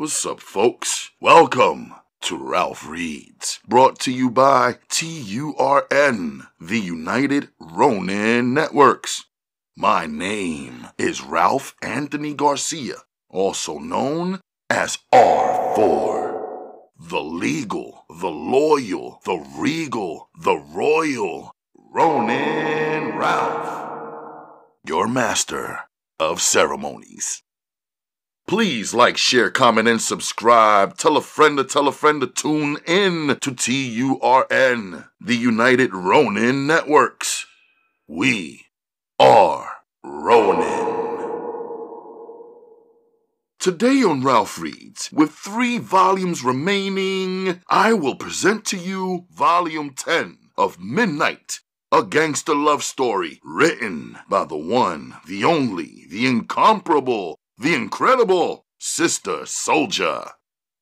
What's up, folks? Welcome to Ralph Reads, brought to you by TURN, the United Ronin Networks. My name is Ralph Anthony Garcia, also known as R4. The legal, the loyal, the regal, the royal, Ronin Ralph, your master of ceremonies. Please like, share, comment, and subscribe. Tell a friend to tune in to TURN, the United Ronin Networks. We are Ronin. Today on Ralph Reads, with 3 volumes remaining, I will present to you Volume 10 of Midnight, a gangster love story written by the one, the only, the incomparable, the incredible Sister Souljah.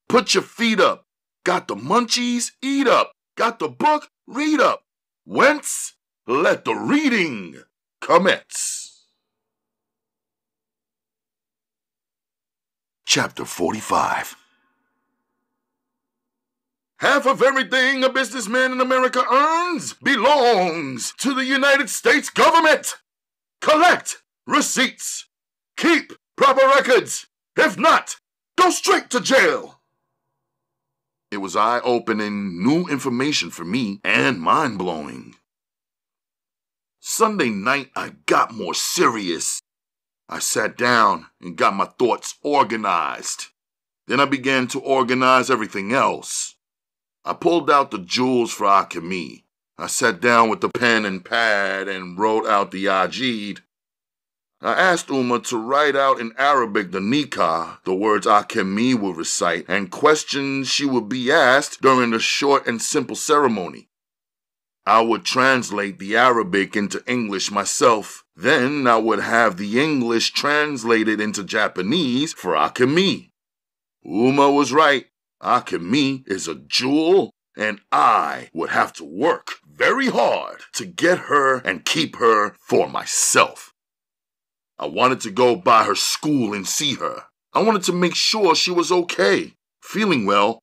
Put your feet up. Got the munchies? Eat up. Got the book? Read up. Whence? Let the reading commence. Chapter 45. Half of everything a businessman in America earns belongs to the United States government. Collect receipts. Keep proper records. If not, go straight to jail. It was eye-opening, new information for me and mind-blowing. Sunday night, I got more serious. I sat down and got my thoughts organized. Then I began to organize everything else. I pulled out the jewels for alchemy. I sat down with the pen and pad and wrote out the Ajid. I asked Uma to write out in Arabic the nikah, the words alchemy would recite, and questions she would be asked during the short and simple ceremony. I would translate the Arabic into English myself. Then I would have the English translated into Japanese for alchemy. Uma was right. Alchemy is a jewel, and I would have to work very hard to get her and keep her for myself. I wanted to go by her school and see her. I wanted to make sure she was okay, feeling well,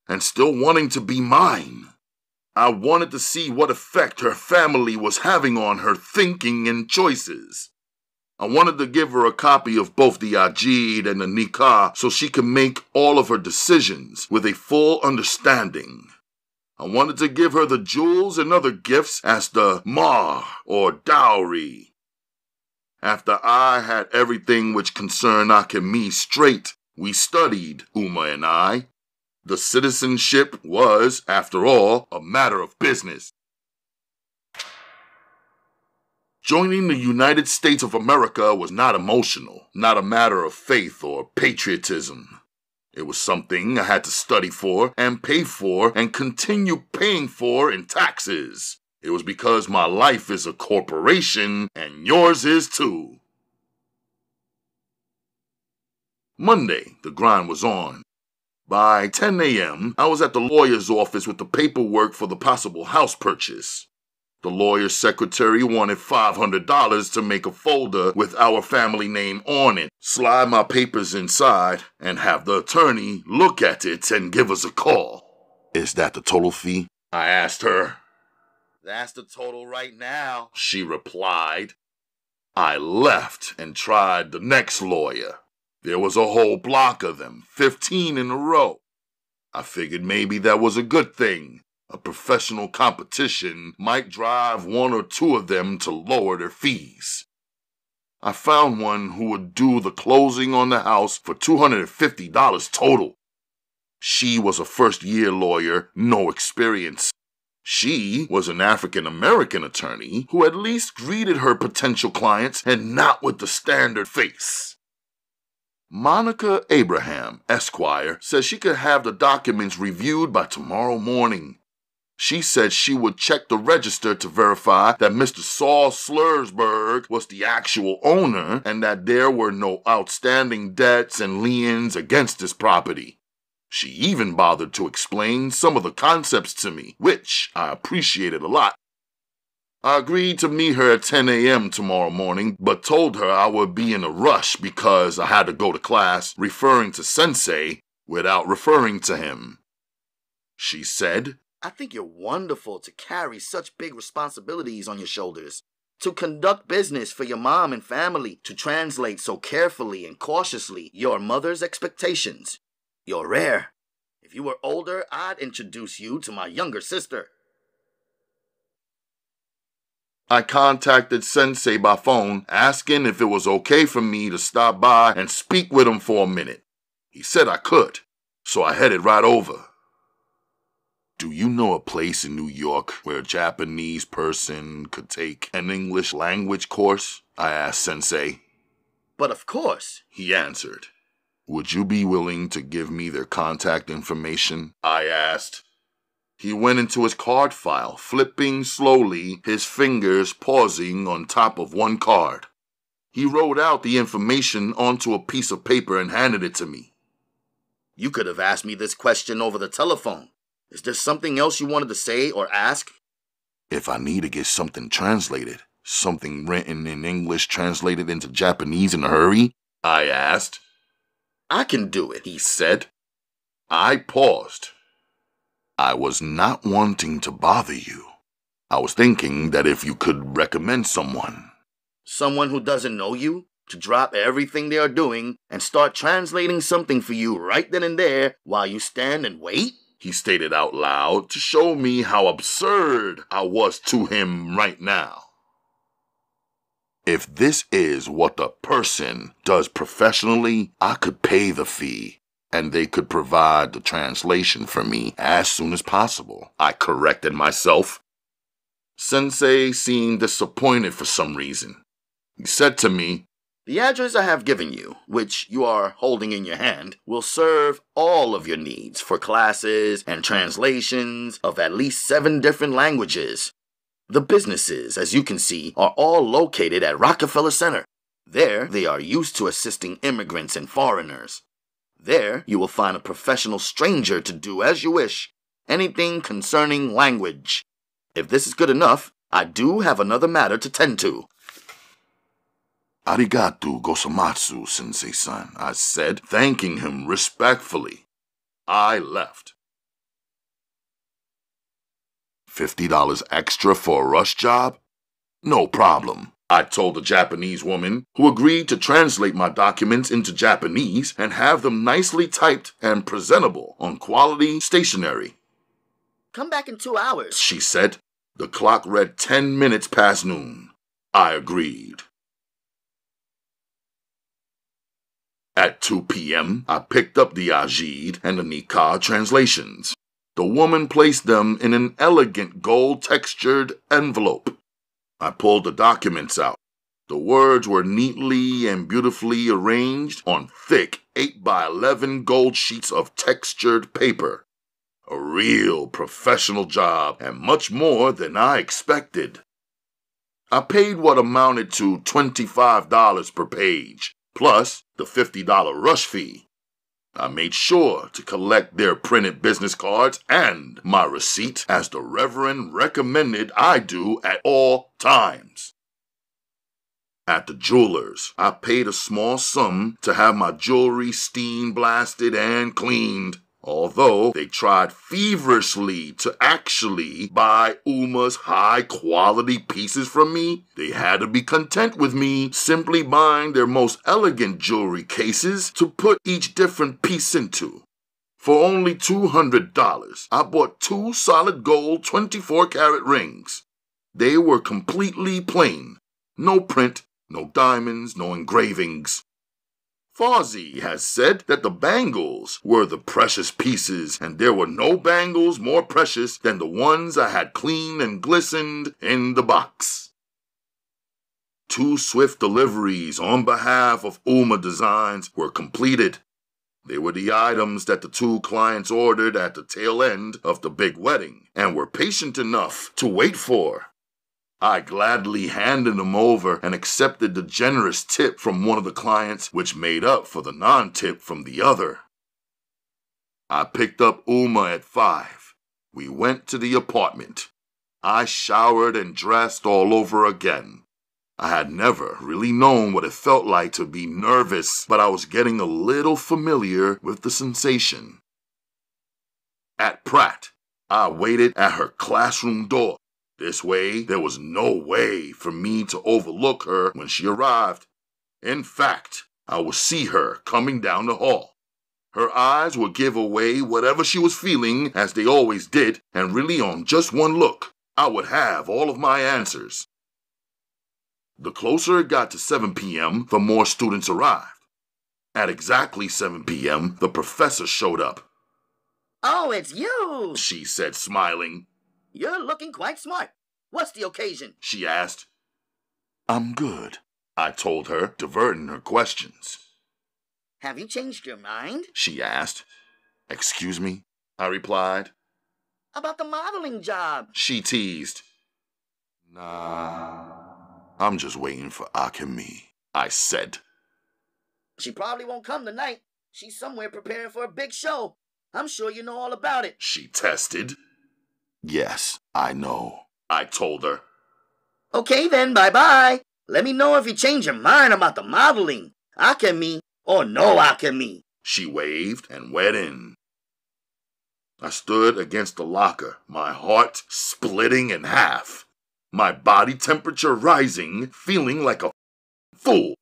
and still wanting to be mine. I wanted to see what effect her family was having on her thinking and choices. I wanted to give her a copy of both the Ajid and the Nikah so she could make all of her decisions with a full understanding. I wanted to give her the jewels and other gifts as the mahr or dowry. After I had everything which concerned alchemy straight, we studied, Uma and I. The citizenship was, after all, a matter of business. Joining the United States of America was not emotional, not a matter of faith or patriotism. It was something I had to study for and pay for and continue paying for in taxes. It was because my life is a corporation and yours is too. Monday, the grind was on. By 10 a.m., I was at the lawyer's office with the paperwork for the possible house purchase. The lawyer's secretary wanted $500 to make a folder with our family name on it, slide my papers inside, and have the attorney look at it and give us a call. Is that the total fee? I asked her. That's the total right now, she replied. I left and tried the next lawyer. There was a whole block of them, 15 in a row. I figured maybe that was a good thing. A professional competition might drive 1 or 2 of them to lower their fees. I found one who would do the closing on the house for $250 total. She was a first-year lawyer, no experience. She was an African-American attorney who at least greeted her potential clients and not with the standard face. Monica Abraham, Esquire, says she could have the documents reviewed by tomorrow morning. She said she would check the register to verify that Mr. Saul Slursberg was the actual owner and that there were no outstanding debts and liens against his property. She even bothered to explain some of the concepts to me, which I appreciated a lot. I agreed to meet her at 10 a.m. tomorrow morning, but told her I would be in a rush because I had to go to class, referring to Sensei, without referring to him. She said, I think you're wonderful to carry such big responsibilities on your shoulders. To conduct business for your mom and family, to translate so carefully and cautiously your mother's expectations. You're rare. If you were older, I'd introduce you to my younger sister. I contacted Sensei by phone, asking if it was okay for me to stop by and speak with him for a minute. He said I could, so I headed right over. Do you know a place in New York where a Japanese person could take an English language course? I asked Sensei. But of course, he answered. Would you be willing to give me their contact information? I asked. He went into his card file, flipping slowly, his fingers pausing on top of one card. He wrote out the information onto a piece of paper and handed it to me. You could have asked me this question over the telephone. Is there something else you wanted to say or ask? If I need to get something translated, something written in English translated into Japanese in a hurry, I asked. I can do it, he said. I paused. I was not wanting to bother you. I was thinking that if you could recommend someone. Someone who doesn't know you? To drop everything they are doing and start translating something for you right then and there while you stand and wait? He stated out loud to show me how absurd I was to him right now. If this is what the person does professionally, I could pay the fee, and they could provide the translation for me as soon as possible. I corrected myself. Sensei seemed disappointed for some reason. He said to me, The address I have given you, which you are holding in your hand, will serve all of your needs for classes and translations of at least 7 different languages. The businesses, as you can see, are all located at Rockefeller Center. There, they are used to assisting immigrants and foreigners. There, you will find a professional stranger to do as you wish, anything concerning language. If this is good enough, I do have another matter to tend to. Arigato gozaimasu, Sensei-san, I said, thanking him respectfully. I left. $50 extra for a rush job? No problem, I told the Japanese woman, who agreed to translate my documents into Japanese and have them nicely typed and presentable on quality stationery. Come back in 2 hours, she said. The clock read 10 minutes past noon. I agreed. At 2 p.m., I picked up the Ajid and the Nikah translations. The woman placed them in an elegant gold-textured envelope. I pulled the documents out. The words were neatly and beautifully arranged on thick 8x11 gold sheets of textured paper. A real professional job and much more than I expected. I paid what amounted to $25 per page, plus the $50 rush fee. I made sure to collect their printed business cards and my receipt as the Reverend recommended I do at all times. At the jeweler's, I paid a small sum to have my jewelry steam blasted and cleaned. Although they tried feverishly to actually buy Uma's high-quality pieces from me, they had to be content with me simply buying their most elegant jewelry cases to put each different piece into. For only $200, I bought 2 solid gold 24-karat rings. They were completely plain. No print, no diamonds, no engravings. Fawzi has said that the bangles were the precious pieces, and there were no bangles more precious than the ones I had cleaned and glistened in the box. 2 swift deliveries on behalf of Uma Designs were completed. They were the items that the 2 clients ordered at the tail end of the big wedding and were patient enough to wait for. I gladly handed them over and accepted the generous tip from one of the clients, which made up for the non-tip from the other. I picked up Uma at 5. We went to the apartment. I showered and dressed all over again. I had never really known what it felt like to be nervous, but I was getting a little familiar with the sensation. At Pratt, I waited at her classroom door. This way, there was no way for me to overlook her when she arrived. In fact, I would see her coming down the hall. Her eyes would give away whatever she was feeling, as they always did, and really on just one look, I would have all of my answers. The closer it got to 7 p.m., the more students arrived. At exactly 7 p.m., the professor showed up. "Oh, it's you," she said, smiling. "You're looking quite smart. What's the occasion?" she asked. "I'm good," I told her, diverting her questions. "Have you changed your mind?" she asked. "Excuse me?" I replied. "About the modeling job," she teased. "Nah, I'm just waiting for Akemi," I said. "She probably won't come tonight. She's somewhere preparing for a big show. I'm sure you know all about it," she tested. "Yes, I know," I told her. "Okay then, bye-bye. Let me know if you change your mind about the modeling. Akemi or no Akemi." She waved and went in. I stood against the locker, my heart splitting in half, my body temperature rising, feeling like a fool.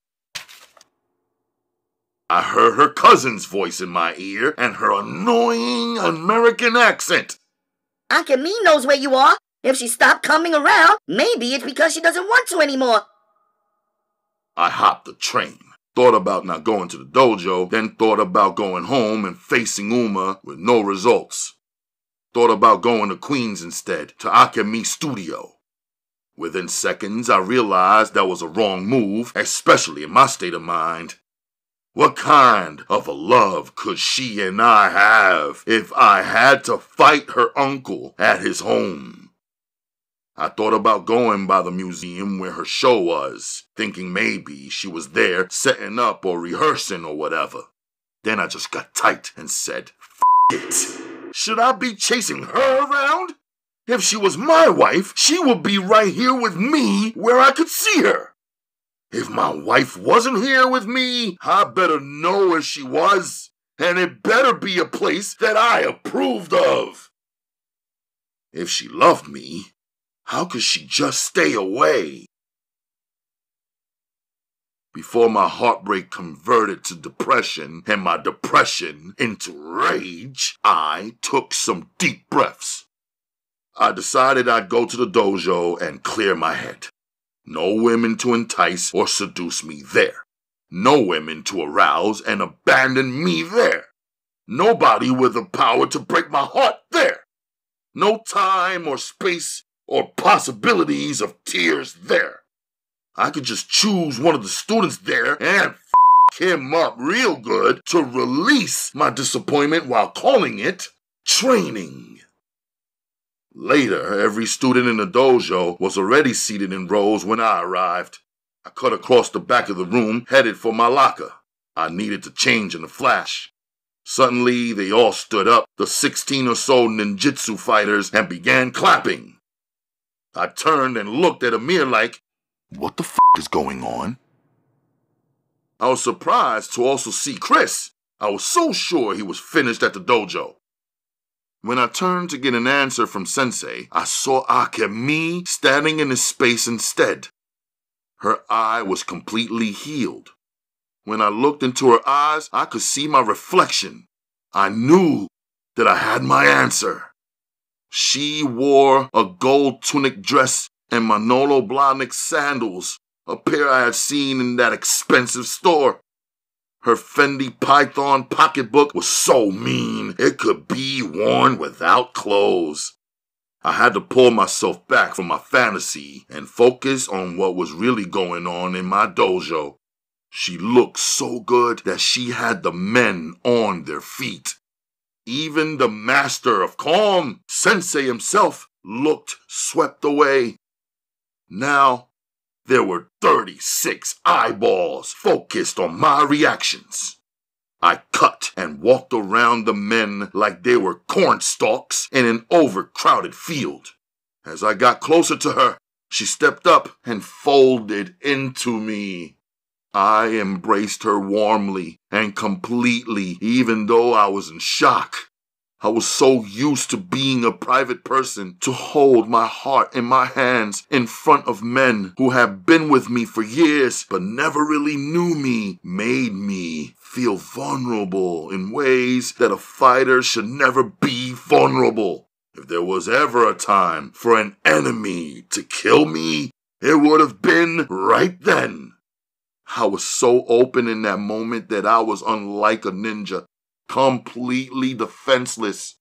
I heard her cousin's voice in my ear and her annoying American accent. "Akemi knows where you are. If she stopped coming around, maybe it's because she doesn't want to anymore." I hopped the train, thought about not going to the dojo, then thought about going home and facing Uma with no results. Thought about going to Queens instead, to Akemi's studio. Within seconds, I realized that was a wrong move, especially in my state of mind. What kind of a love could she and I have if I had to fight her uncle at his home? I thought about going by the museum where her show was, thinking maybe she was there setting up or rehearsing or whatever. Then I just got tight and said, "F it. Should I be chasing her around? If she was my wife, she would be right here with me where I could see her. If my wife wasn't here with me, I better know where she was, and it better be a place that I approved of. If she loved me, how could she just stay away?" Before my heartbreak converted to depression and my depression into rage, I took some deep breaths. I decided I'd go to the dojo and clear my head. No women to entice or seduce me there. No women to arouse and abandon me there. Nobody with the power to break my heart there. No time or space or possibilities of tears there. I could just choose one of the students there and f him up real good to release my disappointment while calling it training. Later, every student in the dojo was already seated in rows when I arrived. I cut across the back of the room, headed for my locker. I needed to change in a flash. Suddenly, they all stood up, the 16 or so ninjutsu fighters, and began clapping. I turned and looked at Amir like, "What the f*** is going on?" I was surprised to also see Chris. I was so sure he was finished at the dojo. When I turned to get an answer from Sensei, I saw Akemi standing in his space instead. Her eye was completely healed. When I looked into her eyes, I could see my reflection. I knew that I had my answer. She wore a gold tunic dress and Manolo Blahnik sandals, a pair I had seen in that expensive store. Her Fendi Python pocketbook was so mean it could be worn without clothes. I had to pull myself back from my fantasy and focus on what was really going on in my dojo. She looked so good that she had the men on their feet. Even the master of calm, Sensei himself, looked swept away. Now, there were 36 eyeballs focused on my reactions. I cut and walked around the men like they were cornstalks in an overcrowded field. As I got closer to her, She stepped up and folded into me. I embraced her warmly and completely, even though I was in shock. I was so used to being a private person to hold my heart in my hands in front of men who have been with me for years but never really knew me, made me feel vulnerable in ways that a fighter should never be vulnerable. If there was ever a time for an enemy to kill me, it would have been right then. I was so open in that moment that I was unlike a ninja, completely defenseless.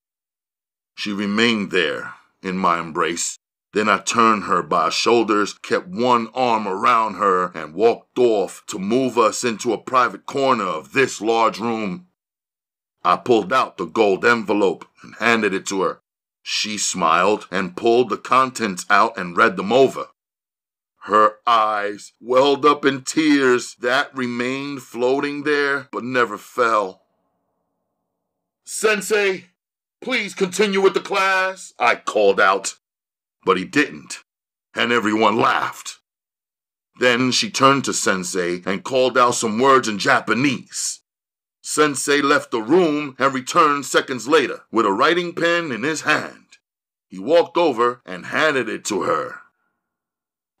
She remained there in my embrace. Then I turned her by shoulders, kept one arm around her, and walked off to move us into a private corner of this large room. I pulled out the gold envelope and handed it to her. She smiled and pulled the contents out and read them over. Her eyes welled up in tears that remained floating there but never fell. "Sensei, please continue with the class," I called out. But he didn't, and everyone laughed. Then she turned to Sensei and called out some words in Japanese. Sensei left the room and returned seconds later with a writing pen in his hand. He walked over and handed it to her.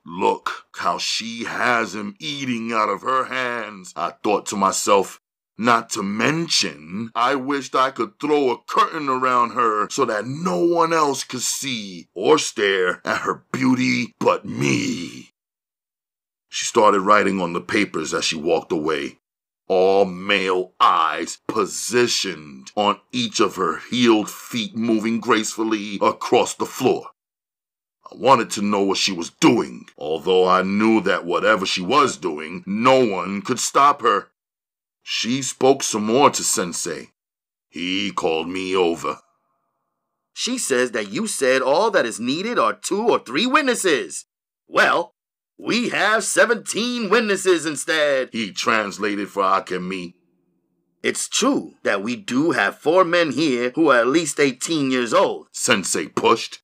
Look how she has him eating out of her hands, I thought to myself. Not to mention, I wished I could throw a curtain around her so that no one else could see or stare at her beauty but me. She started writing on the papers as she walked away, all male eyes positioned on each of her heeled feet moving gracefully across the floor. I wanted to know what she was doing, although I knew that whatever she was doing, no one could stop her. She spoke some more to Sensei. He called me over. She says that you said all that is needed are 2 or 3 witnesses. Well, we have 17 witnesses instead. He translated for Akemi. It's true that we do have 4 men here who are at least 18 years old. Sensei pushed.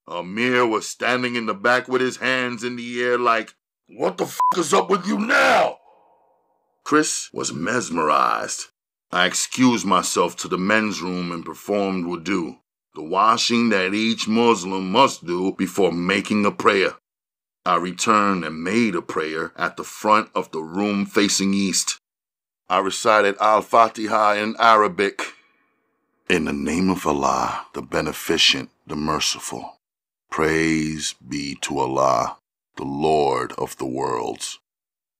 Amir was standing in the back with his hands in the air like, "What the f*** is up with you now?" Chris was mesmerized. I excused myself to the men's room and performed wudu, the washing that each Muslim must do before making a prayer. I returned and made a prayer at the front of the room facing east. I recited Al-Fatiha in Arabic. In the name of Allah, the Beneficent, the Merciful. Praise be to Allah, the Lord of the worlds,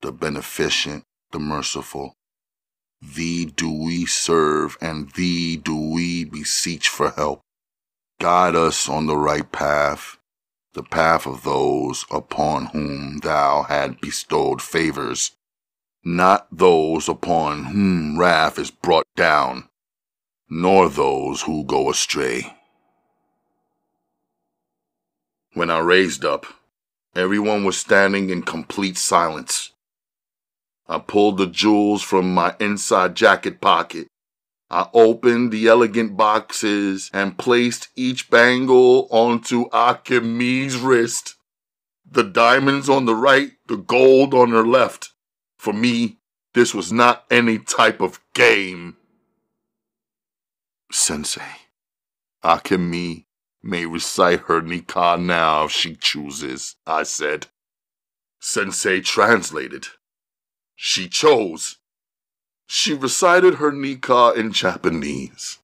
the Beneficent, the Merciful. Thee do we serve, and thee do we beseech for help. Guide us on the right path, the path of those upon whom thou had bestowed favors, not those upon whom wrath is brought down, nor those who go astray. When I raised up, everyone was standing in complete silence. I pulled the jewels from my inside jacket pocket. I opened the elegant boxes and placed each bangle onto Akemi's wrist. The diamonds on the right, the gold on her left. For me, this was not any type of game. Sensei, Akemi may recite her nikah now if she chooses, I said. Sensei translated. She chose. She recited her nikah in Japanese.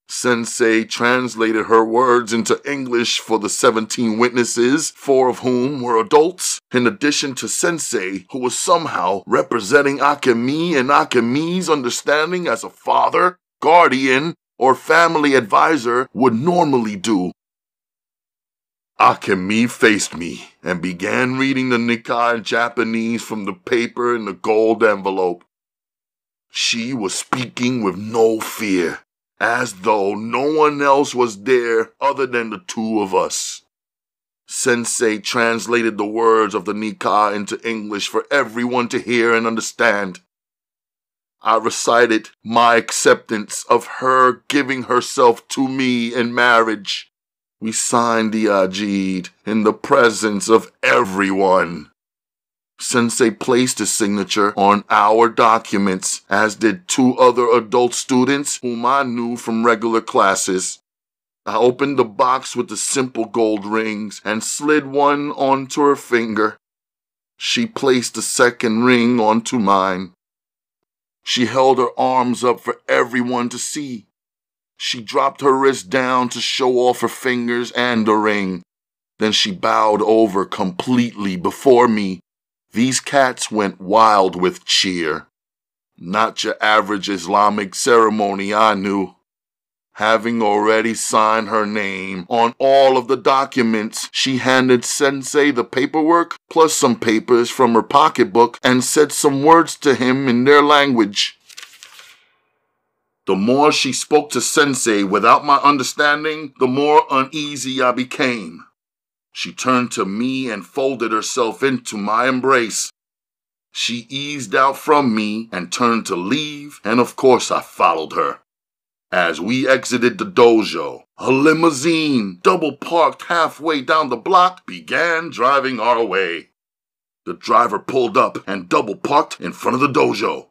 Sensei translated her words into English for the 17 witnesses, 4 of whom were adults, in addition to Sensei, who was somehow representing Akemi and Akemi's understanding as a father, guardian, or family advisor would normally do. Akemi faced me and began reading the nikah in Japanese from the paper in the gold envelope. She was speaking with no fear, as though no one else was there other than the 2 of us. Sensei translated the words of the nikah into English for everyone to hear and understand. I recited my acceptance of her giving herself to me in marriage. We signed the Ajid in the presence of everyone. Sensei placed his signature on our documents, as did 2 other adult students whom I knew from regular classes. I opened the box with the simple gold rings and slid one onto her finger. She placed the second ring onto mine. She held her arms up for everyone to see. She dropped her wrist down to show off her fingers and the ring. Then she bowed over completely before me. These cats went wild with cheer. Not your average Islamic ceremony, I knew. Having already signed her name on all of the documents, she handed Sensei the paperwork plus some papers from her pocketbook and said some words to him in their language. The more she spoke to Sensei without my understanding, the more uneasy I became. She turned to me and folded herself into my embrace. She eased out from me and turned to leave, and of course I followed her. As we exited the dojo, a limousine, double parked halfway down the block, began driving our way. The driver pulled up and double parked in front of the dojo.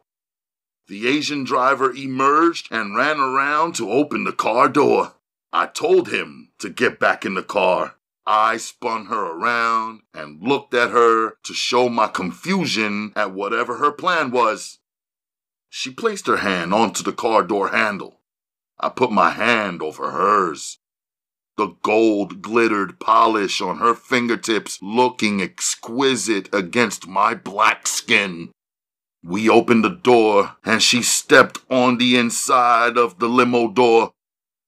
The Asian driver emerged and ran around to open the car door. I told him to get back in the car. I spun her around and looked at her to show my confusion at whatever her plan was. She placed her hand onto the car door handle. I put my hand over hers. The gold glittered polish on her fingertips looking exquisite against my black skin. We opened the door and she stepped on the inside of the limo door.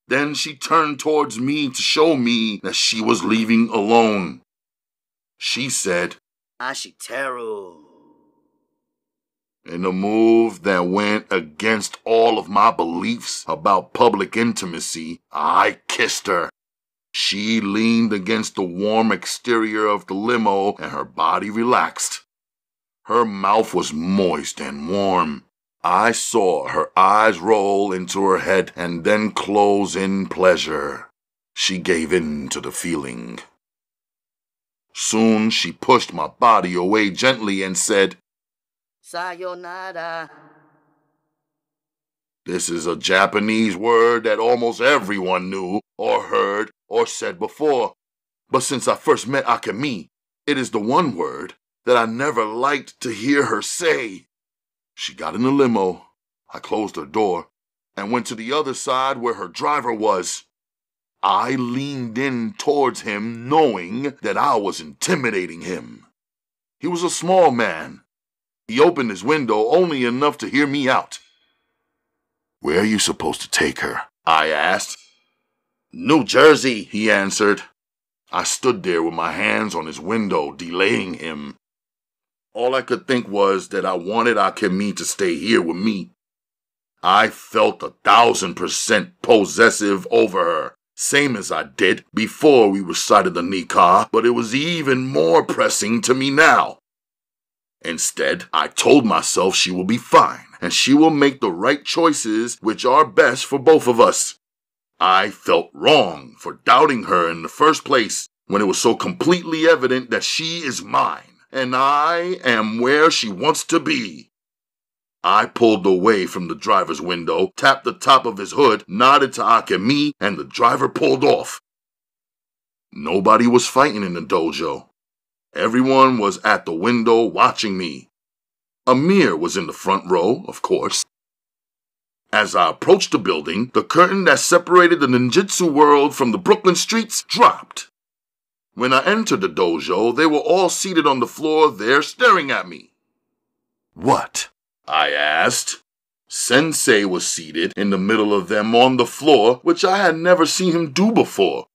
Then she turned towards me to show me that she was leaving alone. She said, Ashiteru. In a move that went against all of my beliefs about public intimacy, I kissed her. She leaned against the warm exterior of the limo and her body relaxed. Her mouth was moist and warm. I saw her eyes roll into her head and then close in pleasure. She gave in to the feeling. Soon she pushed my body away gently and said, Sayonara. This is a Japanese word that almost everyone knew or heard or said before. But since I first met Akemi, it is the one word that I never liked to hear her say. She got in the limo, I closed her door, and went to the other side where her driver was. I leaned in towards him knowing that I was intimidating him. He was a small man. He opened his window only enough to hear me out. Where are you supposed to take her? I asked. New Jersey, he answered. I stood there with my hands on his window, delaying him. All I could think was that I wanted Akemi to stay here with me. I felt 1,000% possessive over her, same as I did before we recited the nikah, but it was even more pressing to me now. Instead, I told myself she will be fine, and she will make the right choices which are best for both of us. I felt wrong for doubting her in the first place, when it was so completely evident that she is mine. And I am where she wants to be. I pulled away from the driver's window, tapped the top of his hood, nodded to Akemi, and the driver pulled off. Nobody was fighting in the dojo. Everyone was at the window watching me. Amir was in the front row, of course. As I approached the building, the curtain that separated the ninjutsu world from the Brooklyn streets dropped. When I entered the dojo, they were all seated on the floor there staring at me. What? I asked. Sensei was seated in the middle of them on the floor, which I had never seen him do before.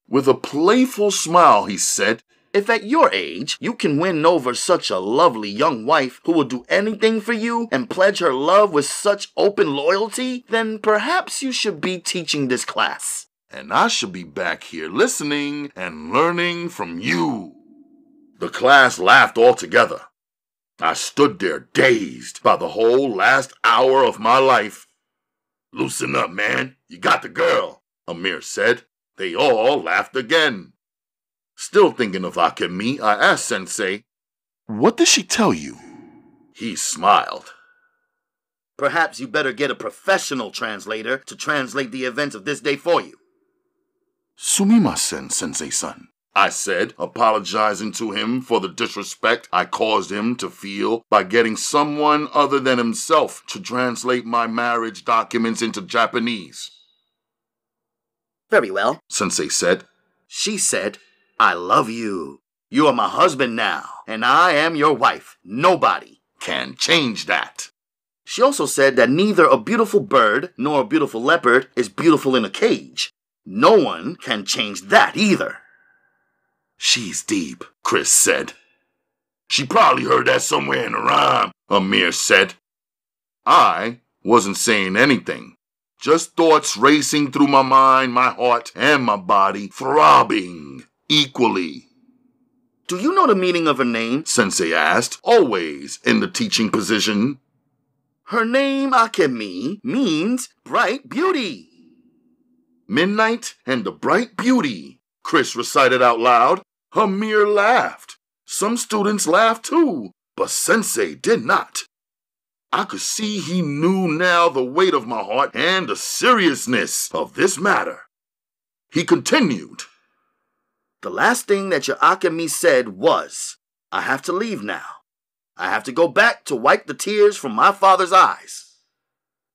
With a playful smile, he said, If at your age you can win over such a lovely young wife who will do anything for you and pledge her love with such open loyalty, then perhaps you should be teaching this class. And I should be back here listening and learning from you. The class laughed all together. I stood there dazed by the whole last hour of my life. Loosen up, man. You got the girl, Amir said. They all laughed again. Still thinking of Akemi, I asked Sensei, "What did she tell you?" He smiled. Perhaps you better get a professional translator to translate the events of this day for you. "Sumimasen, Sensei-san," I said, apologizing to him for the disrespect I caused him to feel by getting someone other than himself to translate my marriage documents into Japanese. Very well, Sensei said. She said, "I love you. You are my husband now, and I am your wife. Nobody can change that." She also said that neither a beautiful bird nor a beautiful leopard is beautiful in a cage. No one can change that either. "She's deep," Chris said. "She probably heard that somewhere in a rhyme," Amir said. I wasn't saying anything, just thoughts racing through my mind, my heart, and my body throbbing equally. "Do you know the meaning of her name?" Sensei asked, always in the teaching position. "Her name, Akemi, means bright beauty." "Midnight and the bright beauty," Chris recited out loud. Amir laughed. Some students laughed too, but Sensei did not. I could see he knew now the weight of my heart and the seriousness of this matter. He continued. "The last thing that your Akemi said was, 'I have to leave now. I have to go back to wipe the tears from my father's eyes.'"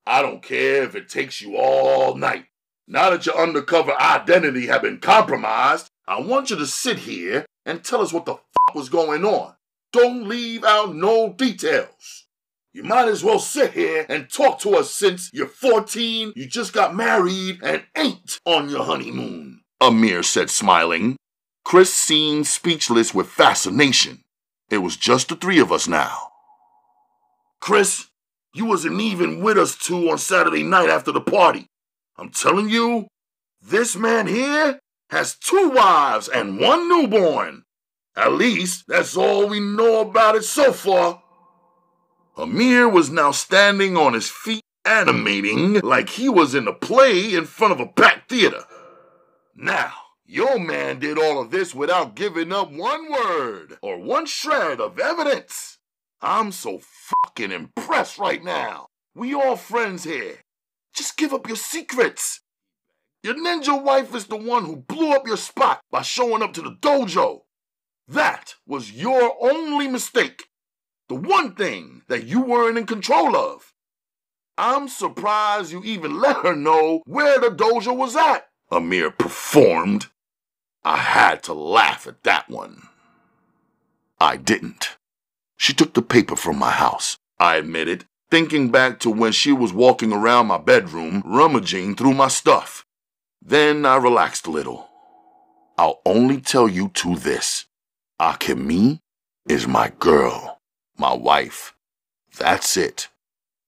"I don't care if it takes you all night. Now that your undercover identity has been compromised, I want you to sit here and tell us what the fuck was going on. Don't leave out no details. You might as well sit here and talk to us since you're 14, you just got married, and ain't on your honeymoon," Amir said, smiling. Chris seemed speechless with fascination. It was just the three of us now. "Chris, you wasn't even with us two on Saturday night after the party. I'm telling you, this man here has 2 wives and 1 newborn. At least that's all we know about it so far." Amir was now standing on his feet, animating like he was in a play in front of a packed theater. "Now, your man did all of this without giving up 1 word or 1 shred of evidence. I'm so fucking impressed right now. We all friends here. Just give up your secrets. Your ninja wife is the one who blew up your spot by showing up to the dojo. That was your only mistake. The one thing that you weren't in control of. I'm surprised you even let her know where the dojo was at," Amir performed. I had to laugh at that one. I didn't. She took the paper from my house, I admitted, thinking back to when she was walking around my bedroom, rummaging through my stuff. Then I relaxed a little. "I'll only tell you 2 this. Akemi is my girl, my wife. That's it.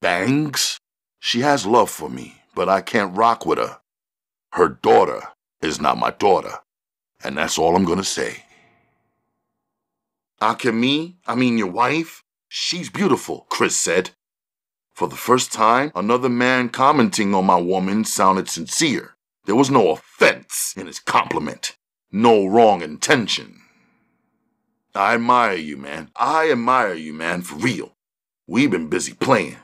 Bangs, she has love for me, but I can't rock with her. Her daughter is not my daughter, and that's all I'm gonna say." "Akemi, I mean your wife, she's beautiful," Chris said. For the first time, another man commenting on my woman sounded sincere. There was no offense in his compliment, no wrong intention. I admire you, man, for real. We've been busy playing.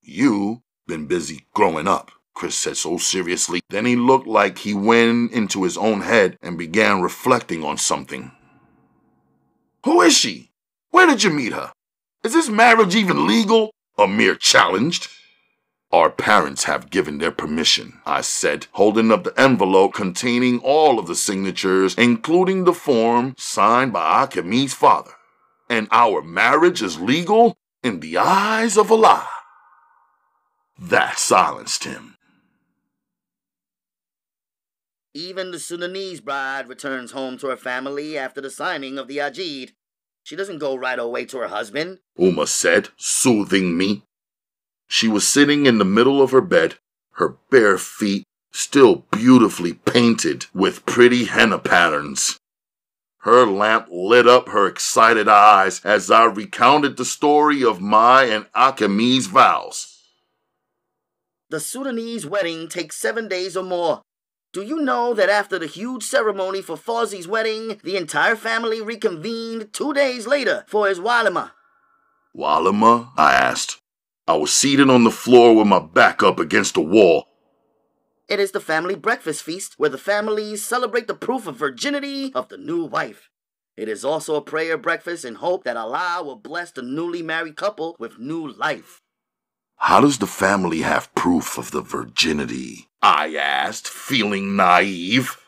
You been busy growing up," Chris said so seriously. Then he looked like he went into his own head and began reflecting on something. "Who is she? Where did you meet her? Is this marriage even legal?" Amir challenged. "Our parents have given their permission," I said, holding up the envelope containing all of the signatures, including the form signed by Akemi's father. "And our marriage is legal in the eyes of Allah." That silenced him. Even the Sudanese bride returns home to her family after the signing of the Ajid. She doesn't go right away to her husband, Uma said, soothing me. She was sitting in the middle of her bed, her bare feet still beautifully painted with pretty henna patterns. Her lamp lit up her excited eyes as I recounted the story of my and Akemi's vows. "The Sudanese wedding takes 7 days or more. Do you know that after the huge ceremony for Fozzie's wedding, the entire family reconvened 2 days later for his walima? Walima? I asked. I was seated on the floor with my back up against the wall. It is the family breakfast feast where the families celebrate the proof of virginity of the new wife. It is also a prayer breakfast in hope that Allah will bless the newly married couple with new life. How does the family have proof of the virginity? I asked, feeling naive.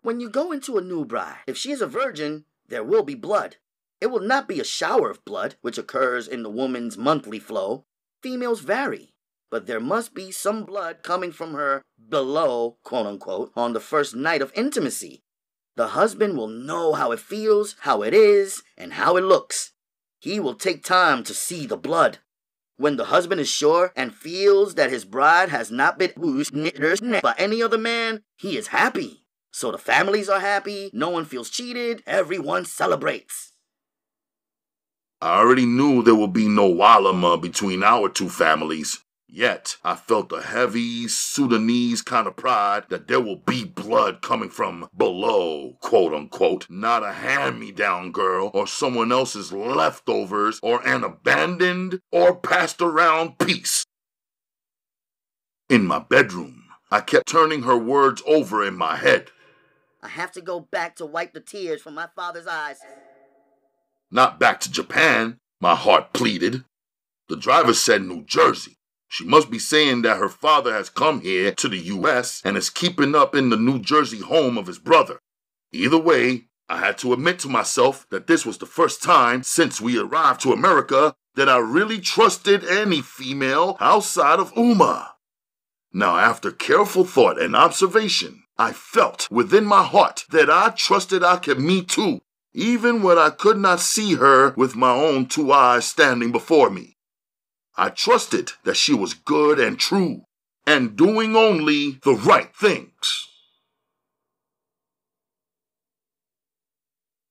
When you go into a new bride, if she is a virgin, there will be blood. It will not be a shower of blood, which occurs in the woman's monthly flow. Females vary, but there must be some blood coming from her below, quote-unquote, on the first night of intimacy. The husband will know how it feels, how it is, and how it looks. He will take time to see the blood. When the husband is sure and feels that his bride has not been by any other man, he is happy. So the families are happy, no one feels cheated, everyone celebrates. I already knew there would be no walima between our two families. Yet, I felt a heavy Sudanese kind of pride that there will be blood coming from below, quote-unquote, not a hand-me-down girl or someone else's leftovers or an abandoned or passed-around piece. In my bedroom, I kept turning her words over in my head. I have to go back to wipe the tears from my father's eyes. Not back to Japan, my heart pleaded. The driver said New Jersey. She must be saying that her father has come here to the U.S. and is keeping up in the New Jersey home of his brother. Either way, I had to admit to myself that this was the first time since we arrived to America that I really trusted any female outside of Uma. Now, after careful thought and observation, I felt within my heart that I trusted I could meet too, even when I could not see her with my own two eyes standing before me. I trusted that she was good and true, and doing only the right things.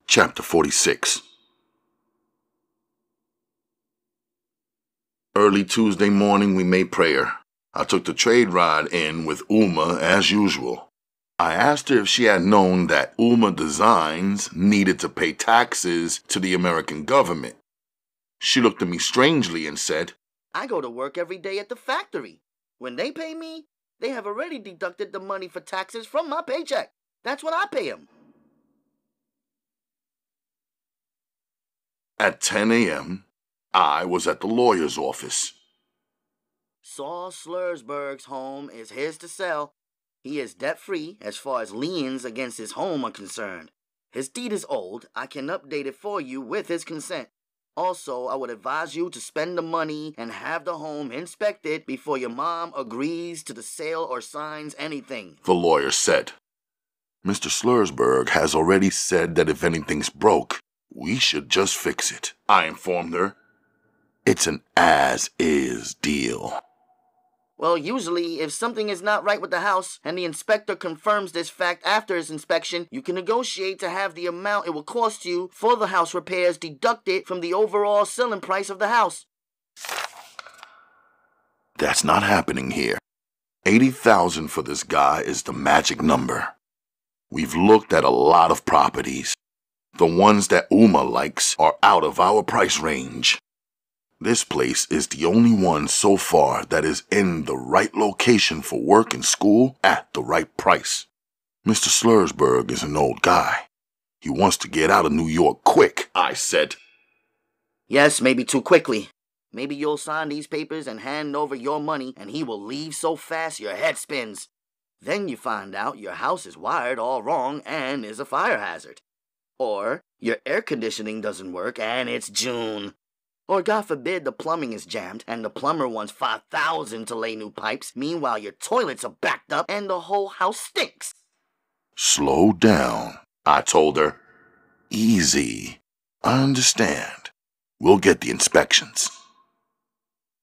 Chapter 46. Early Tuesday morning, we made prayer. I took the trade ride in with Uma as usual. I asked her if she had known that Uma Designs needed to pay taxes to the American government. She looked at me strangely and said, I go to work every day at the factory. When they pay me, they have already deducted the money for taxes from my paycheck. That's what I pay them. At 10 a.m., I was at the lawyer's office. Saul Slursberg's home is his to sell. He is debt-free as far as liens against his home are concerned. His deed is old. I can update it for you with his consent. Also, I would advise you to spend the money and have the home inspected before your mom agrees to the sale or signs anything, the lawyer said. Mr. Slursberg has already said that if anything's broke, we should just fix it, I informed her. It's an as-is deal. Well, usually, if something is not right with the house and the inspector confirms this fact after his inspection, you can negotiate to have the amount it will cost you for the house repairs deducted from the overall selling price of the house. That's not happening here. $80,000 for this guy is the magic number. We've looked at a lot of properties. The ones that Uma likes are out of our price range. This place is the only one so far that is in the right location for work and school at the right price. Mr. Slursberg is an old guy. He wants to get out of New York quick, I said. Yes, maybe too quickly. Maybe you'll sign these papers and hand over your money and he will leave so fast your head spins. Then you find out your house is wired all wrong and is a fire hazard. Or your air conditioning doesn't work and it's June. Or God forbid the plumbing is jammed and the plumber wants $5,000 to lay new pipes. Meanwhile, your toilets are backed up and the whole house stinks. Slow down, I told her. Easy. I understand. We'll get the inspections.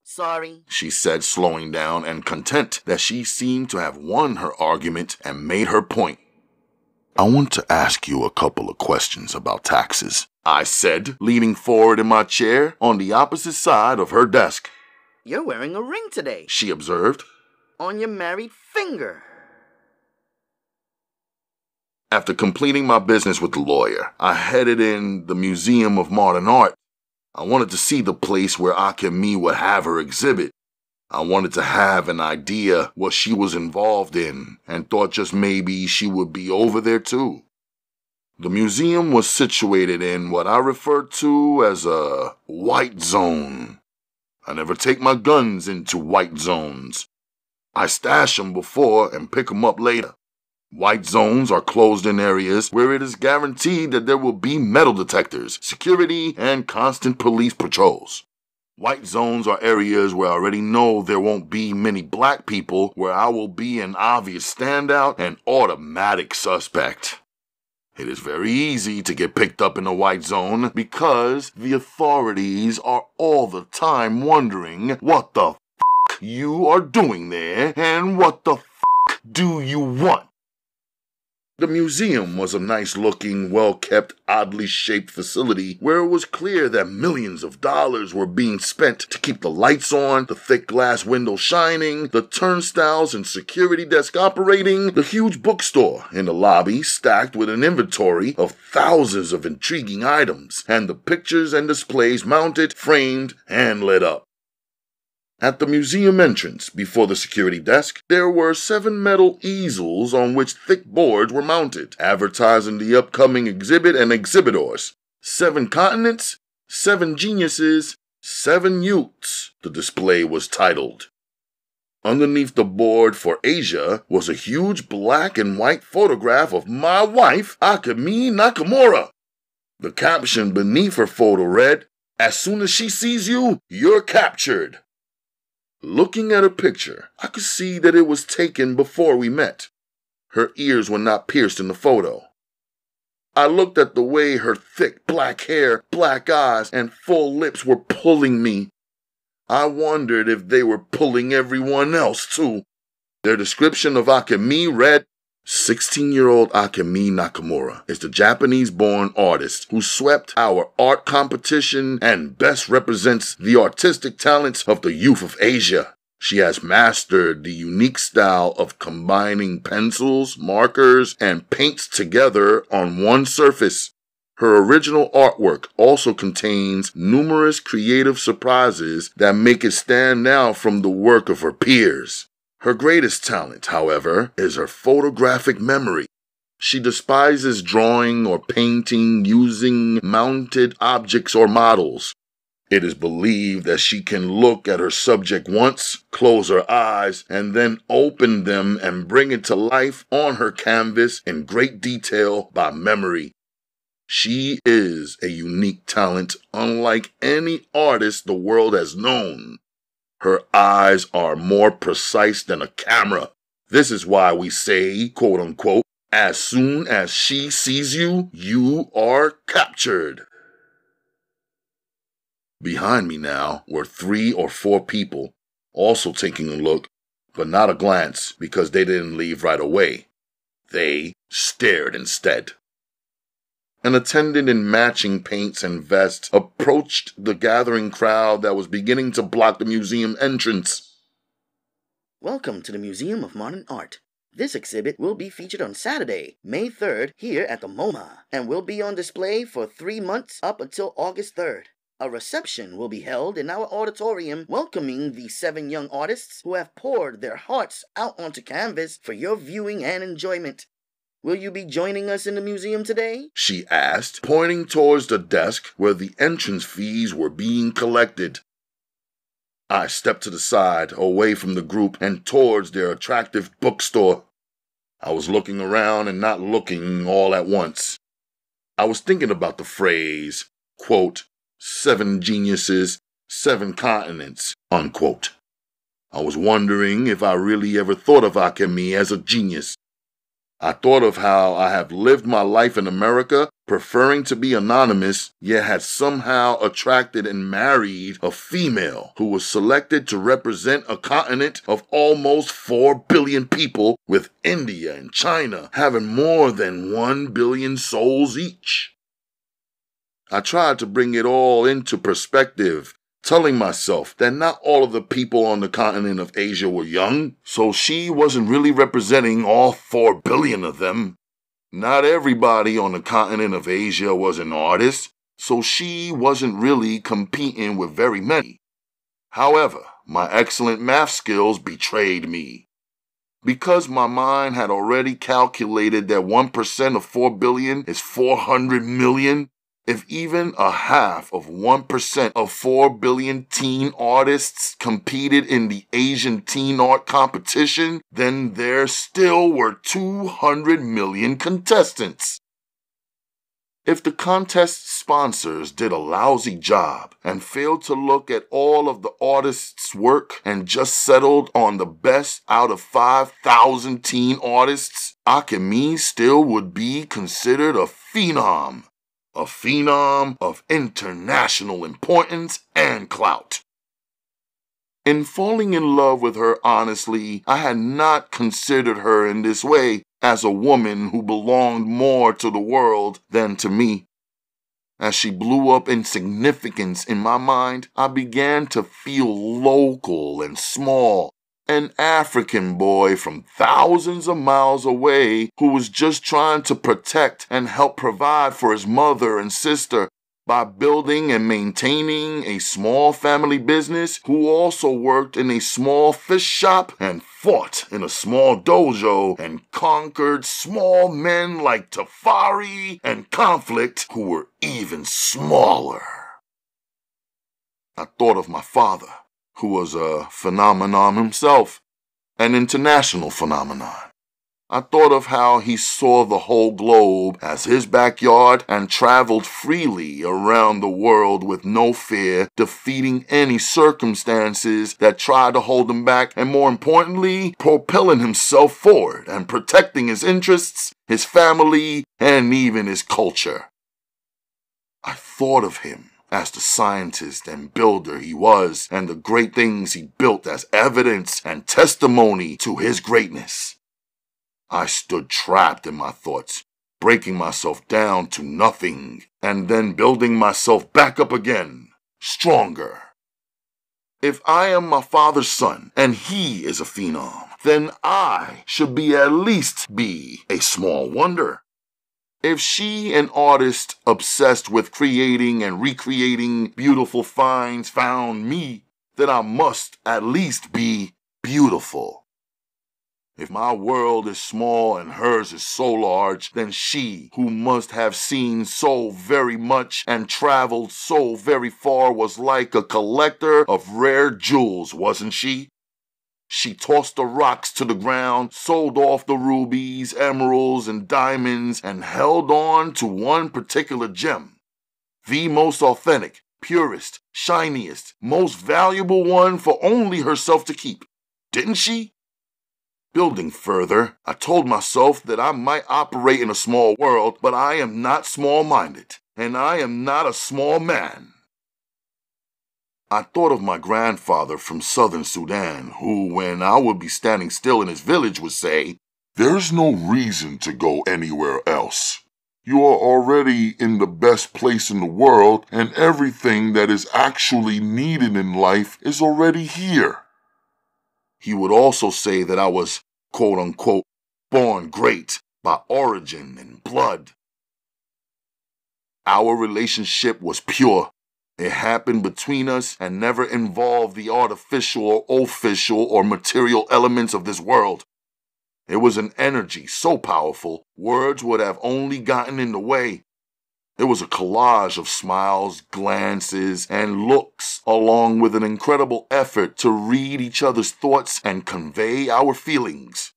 Sorry, she said, slowing down and content that she seemed to have won her argument and made her point. I want to ask you a couple of questions about taxes, I said, leaning forward in my chair on the opposite side of her desk. You're wearing a ring today, she observed. On your married finger. After completing my business with the lawyer, I headed in the Museum of Modern Art. I wanted to see the place where Akemi would have her exhibit. I wanted to have an idea what she was involved in and thought just maybe she would be over there too. The museum was situated in what I refer to as a white zone. I never take my guns into white zones. I stash them before and pick them up later. White zones are closed-in areas where it is guaranteed that there will be metal detectors, security, and constant police patrols. White zones are areas where I already know there won't be many black people, where I will be an obvious standout and automatic suspect. It is very easy to get picked up in a white zone because the authorities are all the time wondering what the f*** you are doing there and what the f*** do you want. The museum was a nice-looking, well-kept, oddly shaped facility where it was clear that millions of dollars were being spent to keep the lights on, the thick glass windows shining, the turnstiles and security desk operating, the huge bookstore in the lobby stacked with an inventory of thousands of intriguing items, and the pictures and displays mounted, framed, and lit up. At the museum entrance, before the security desk, there were 7 metal easels on which thick boards were mounted, advertising the upcoming exhibit and exhibitors. 7 continents, 7 geniuses, 7 youths, the display was titled. Underneath the board for Asia was a huge black and white photograph of my wife, Akemi Nakamura. The caption beneath her photo read, "As soon as she sees you, you're captured." Looking at her picture, I could see that it was taken before we met. Her ears were not pierced in the photo. I looked at the way her thick black hair, black eyes, and full lips were pulling me. I wondered if they were pulling everyone else too. Their description of Akemi read, 16-year-old Akemi Nakamura is the Japanese-born artist who swept our art competition and best represents the artistic talents of the youth of Asia. She has mastered the unique style of combining pencils, markers, and paints together on one surface. Her original artwork also contains numerous creative surprises that make it stand out from the work of her peers. Her greatest talent, however, is her photographic memory. She despises drawing or painting using mounted objects or models. It is believed that she can look at her subject once, close her eyes, and then open them and bring it to life on her canvas in great detail by memory. She is a unique talent unlike any artist the world has known. Her eyes are more precise than a camera. This is why we say, quote unquote, as soon as she sees you, you are captured. Behind me now were 3 or 4 people, also taking a look, but not a glance because they didn't leave right away. They stared instead. An attendant in matching paints and vests approached the gathering crowd that was beginning to block the museum entrance. Welcome to the Museum of Modern Art. This exhibit will be featured on Saturday, May 3rd, here at the MoMA, and will be on display for 3 months up until August 3rd. A reception will be held in our auditorium welcoming the 7 young artists who have poured their hearts out onto canvas for your viewing and enjoyment. Will you be joining us in the museum today? She asked, pointing towards the desk where the entrance fees were being collected. I stepped to the side, away from the group and towards their attractive bookstore. I was looking around and not looking all at once. I was thinking about the phrase, quote, 7 geniuses, 7 continents, unquote. I was wondering if I really ever thought of Akemi as a genius. I thought of how I have lived my life in America, preferring to be anonymous, yet had somehow attracted and married a female who was selected to represent a continent of almost 4 billion people, with India and China having more than 1 billion souls each. I tried to bring it all into perspective, telling myself that not all of the people on the continent of Asia were young, so she wasn't really representing all 4 billion of them. Not everybody on the continent of Asia was an artist, so she wasn't really competing with very many. However, my excellent math skills betrayed me. Because my mind had already calculated that 1% of 4 billion is 400 million, if even a half of 1% of 4 billion teen artists competed in the Asian teen art competition, then there still were 200 million contestants. If the contest sponsors did a lousy job and failed to look at all of the artists' work and just settled on the best out of 5,000 teen artists, Akemi still would be considered a phenom of international importance and clout. In falling in love with her honestly, I had not considered her in this way as a woman who belonged more to the world than to me. As she blew up in significance in my mind, I began to feel local and small, an African boy from thousands of miles away who was just trying to protect and help provide for his mother and sister by building and maintaining a small family business, who also worked in a small fish shop and fought in a small dojo and conquered small men like Tafari and Conflict who were even smaller. I thought of my father, who was a phenomenon himself, an international phenomenon. I thought of how he saw the whole globe as his backyard and traveled freely around the world with no fear, defeating any circumstances that tried to hold him back, and more importantly, propelling himself forward and protecting his interests, his family, and even his culture. I thought of him as the scientist and builder he was, and the great things he built as evidence and testimony to his greatness. I stood trapped in my thoughts, breaking myself down to nothing, and then building myself back up again, stronger. If I am my father's son, and he is a phenom, then I should at least be a small wonder. If she, an artist obsessed with creating and recreating beautiful finds, found me, then I must at least be beautiful. If my world is small and hers is so large, then she, who must have seen so very much and traveled so very far, was like a collector of rare jewels, wasn't she? She tossed the rocks to the ground, sold off the rubies, emeralds, and diamonds, and held on to one particular gem. The most authentic, purest, shiniest, most valuable one for only herself to keep. Didn't she? Building further, I told myself that I might operate in a small world, but I am not small-minded, and I am not a small man. I thought of my grandfather from southern Sudan, who, when I would be standing still in his village, would say, "There's no reason to go anywhere else. You are already in the best place in the world, and everything that is actually needed in life is already here." He would also say that I was, quote-unquote, born great by origin and blood. Our relationship was pure. It happened between us and never involved the artificial or official or material elements of this world. It was an energy so powerful, words would have only gotten in the way. It was a collage of smiles, glances, and looks, along with an incredible effort to read each other's thoughts and convey our feelings.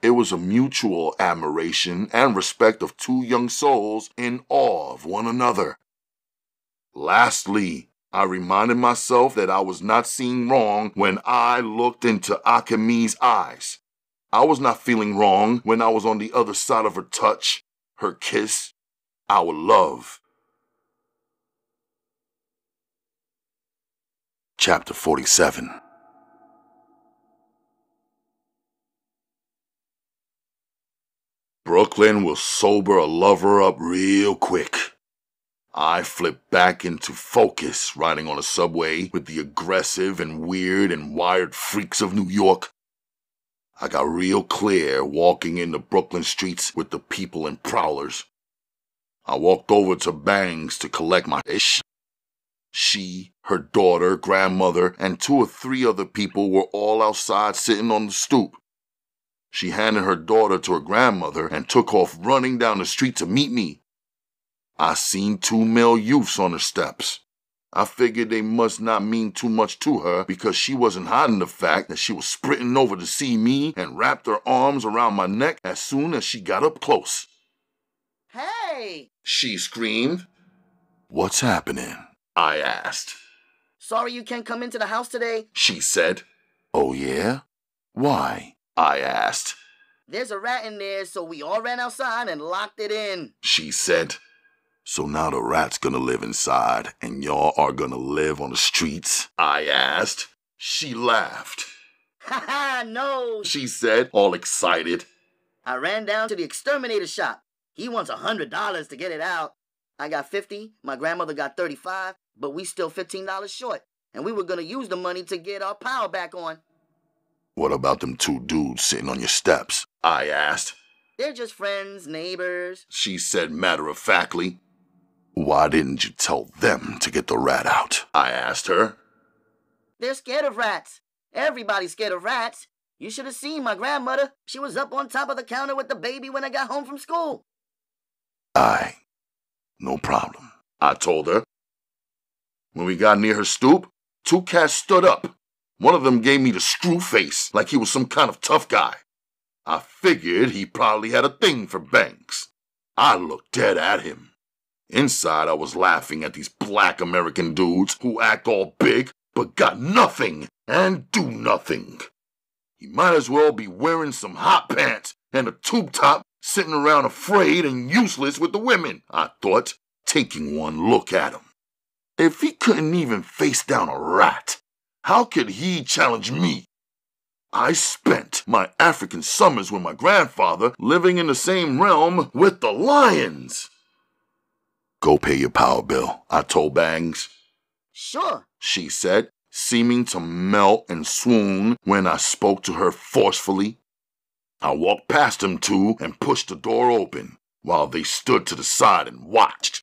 It was a mutual admiration and respect of two young souls in awe of one another. Lastly, I reminded myself that I was not seeing wrong when I looked into Akemi's eyes. I was not feeling wrong when I was on the other side of her touch, her kiss, our love. Chapter 47. Brooklyn will sober a lover up real quick. I flipped back into focus riding on a subway with the aggressive and weird and wired freaks of New York. I got real clear walking in the Brooklyn streets with the people and prowlers. I walked over to Bangs to collect my ish. She, her daughter, grandmother, and 2 or 3 other people were all outside sitting on the stoop. She handed her daughter to her grandmother and took off running down the street to meet me. I seen 2 male youths on the steps. I figured they must not mean too much to her because she wasn't hiding the fact that she was sprinting over to see me and wrapped her arms around my neck as soon as she got up close. Hey! She screamed. What's happening? I asked. Sorry you can't come into the house today, She said. Oh yeah? Why? I asked. There's a rat in there, so we all ran outside and locked it in. She said. So now the rat's gonna live inside and y'all are gonna live on the streets? I asked. She laughed. Ha ha, no! She said, all excited. I ran down to the exterminator shop. He wants $100 to get it out. I got 50, my grandmother got 35, but we still $15 short. And we were gonna use the money to get our power back on. What about them 2 dudes sitting on your steps? I asked. They're just friends, neighbors. She said matter-of-factly. Why didn't you tell them to get the rat out? I asked her. They're scared of rats. Everybody's scared of rats. You should have seen my grandmother. She was up on top of the counter with the baby when I got home from school. No problem, I told her. When we got near her stoop, 2 cats stood up. One of them gave me the screw face like he was some kind of tough guy. I figured he probably had a thing for Banks. I looked dead at him. Inside, I was laughing at these black American dudes who act all big but got nothing and do nothing. He might as well be wearing some hot pants and a tube top sitting around afraid and useless with the women, I thought, taking one look at him. If he couldn't even face down a rat, how could he challenge me? I spent my African summers with my grandfather living in the same realm with the lions. Go pay your power bill, I told Bangs. Sure, She said, seeming to melt and swoon when I spoke to her forcefully. I walked past them 2 and pushed the door open while they stood to the side and watched.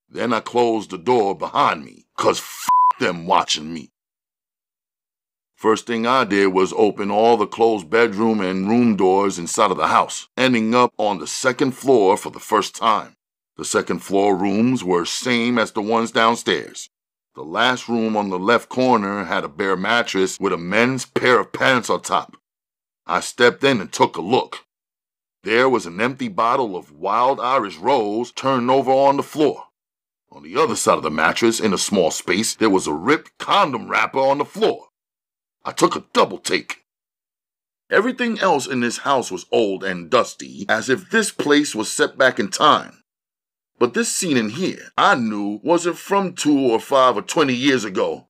Then I closed the door behind me, 'cause them watching me. First thing I did was open all the closed bedroom and room doors inside of the house, ending up on the 2nd floor for the first time. The 2nd floor rooms were same as the ones downstairs. The last room on the left corner had a bare mattress with a men's pair of pants on top. I stepped in and took a look. There was an empty bottle of wild Irish rose turned over on the floor. On the other side of the mattress, in a small space, there was a ripped condom wrapper on the floor. I took a double take. Everything else in this house was old and dusty, as if this place was set back in time. But this scene in here, I knew, wasn't from 2 or 5 or 20 years ago.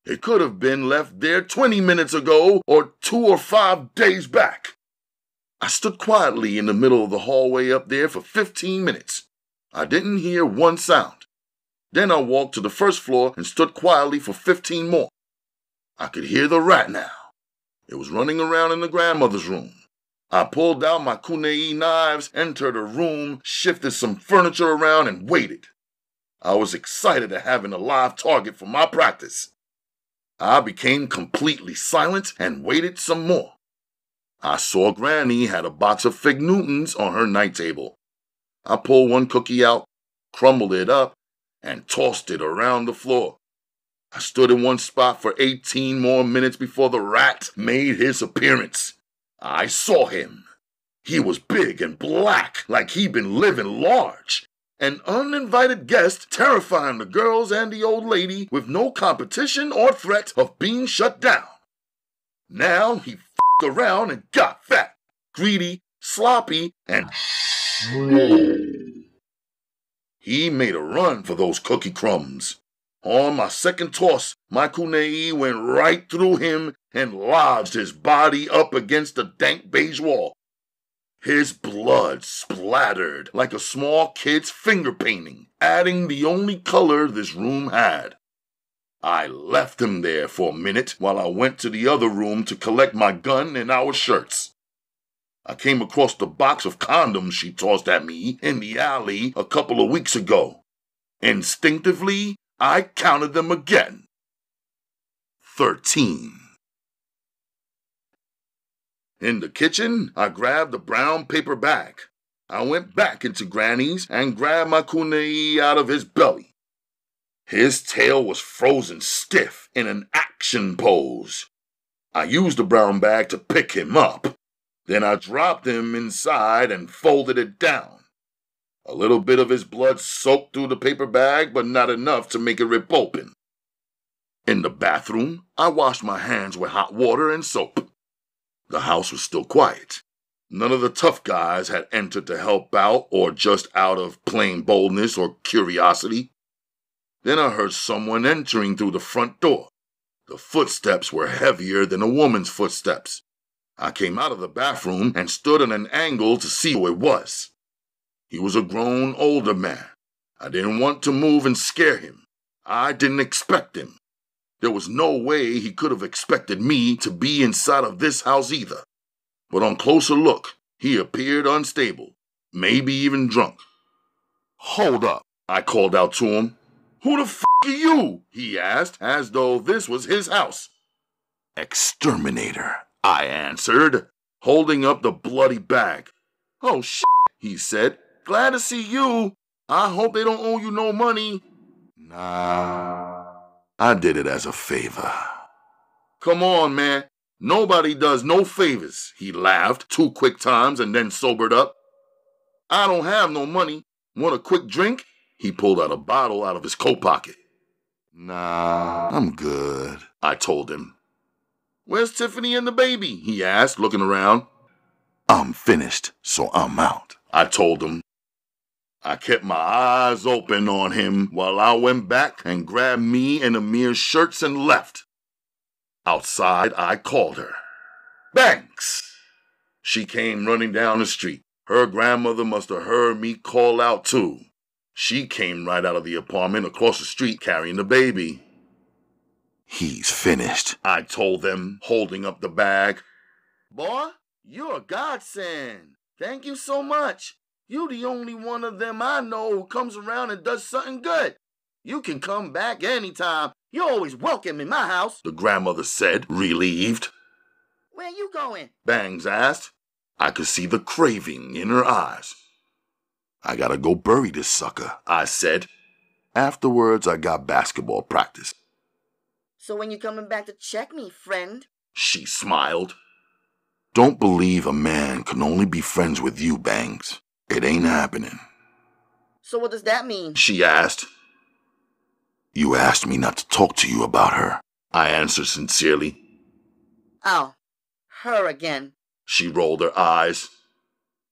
It could have been left there 20 minutes ago or 2 or 5 days back. I stood quietly in the middle of the hallway up there for 15 minutes. I didn't hear one sound. Then I walked to the 1st floor and stood quietly for 15 more. I could hear the rat now. It was running around in the grandmother's room. I pulled out my kunai knives, entered her room, shifted some furniture around, and waited. I was excited at having a live target for my practice. I became completely silent and waited some more. I saw Granny had a box of Fig Newtons on her night table. I pulled one cookie out, crumbled it up, and tossed it around the floor. I stood in one spot for 18 more minutes before the rat made his appearance. I saw him. He was big and black, like he'd been living large. An uninvited guest terrifying the girls and the old lady with no competition or threat of being shut down. Now he f***ed around and got fat, greedy, sloppy, and he made a run for those cookie crumbs. On my 2nd toss, my kunai went right through him and lodged his body up against the dank beige wall. His blood splattered like a small kid's finger painting, adding the only color this room had. I left him there for a minute while I went to the other room to collect my gun and our shirts. I came across the box of condoms she tossed at me in the alley a couple of weeks ago. Instinctively, I counted them again. 13. In the kitchen, I grabbed a brown paper bag. I went back into Granny's and grabbed my kunai out of his belly. His tail was frozen stiff in an action pose. I used the brown bag to pick him up. Then I dropped him inside and folded it down. A little bit of his blood soaked through the paper bag, but not enough to make it rip open. In the bathroom, I washed my hands with hot water and soap. The house was still quiet. None of the tough guys had entered to help out or just out of plain boldness or curiosity. Then I heard someone entering through the front door. The footsteps were heavier than a woman's footsteps. I came out of the bathroom and stood at an angle to see who it was. He was a grown, older man. I didn't want to move and scare him. I didn't expect him. There was no way he could have expected me to be inside of this house either. But on closer look, he appeared unstable, maybe even drunk. "Hold up," I called out to him. "Who the f*** are you?" he asked, as though this was his house. "Exterminator," I answered, holding up the bloody bag. "Oh, shit," he said. "Glad to see you. I hope they don't owe you no money." "Nah, I did it as a favor." "Come on, man. Nobody does no favors," he laughed 2 quick times and then sobered up. "I don't have no money. Want a quick drink?" He pulled out a bottle out of his coat pocket. "Nah, I'm good," I told him. "Where's Tiffany and the baby?" he asked, looking around. "I'm finished, so I'm out," I told him. I kept my eyes open on him while I went back and grabbed me and Amir's shirts and left. Outside, I called her. "Banks!" She came running down the street. Her grandmother must have heard me call out too. She came right out of the apartment across the street carrying the baby. "He's finished," I told them, holding up the bag. "Boy, you're a godsend. Thank you so much. You the only one of them I know who comes around and does something good. You can come back anytime. You're always welcome in my house," the grandmother said, relieved. Where you going? Bangs asked. I could see the craving in her eyes. "I gotta go bury this sucker," I said. "Afterwards, I got basketball practice." So when you coming back to check me, friend? She smiled. "Don't believe a man can only be friends with you, Bangs. It ain't happening." So what does that mean? She asked. "You asked me not to talk to you about her," I answered sincerely. Oh, her again. She rolled her eyes.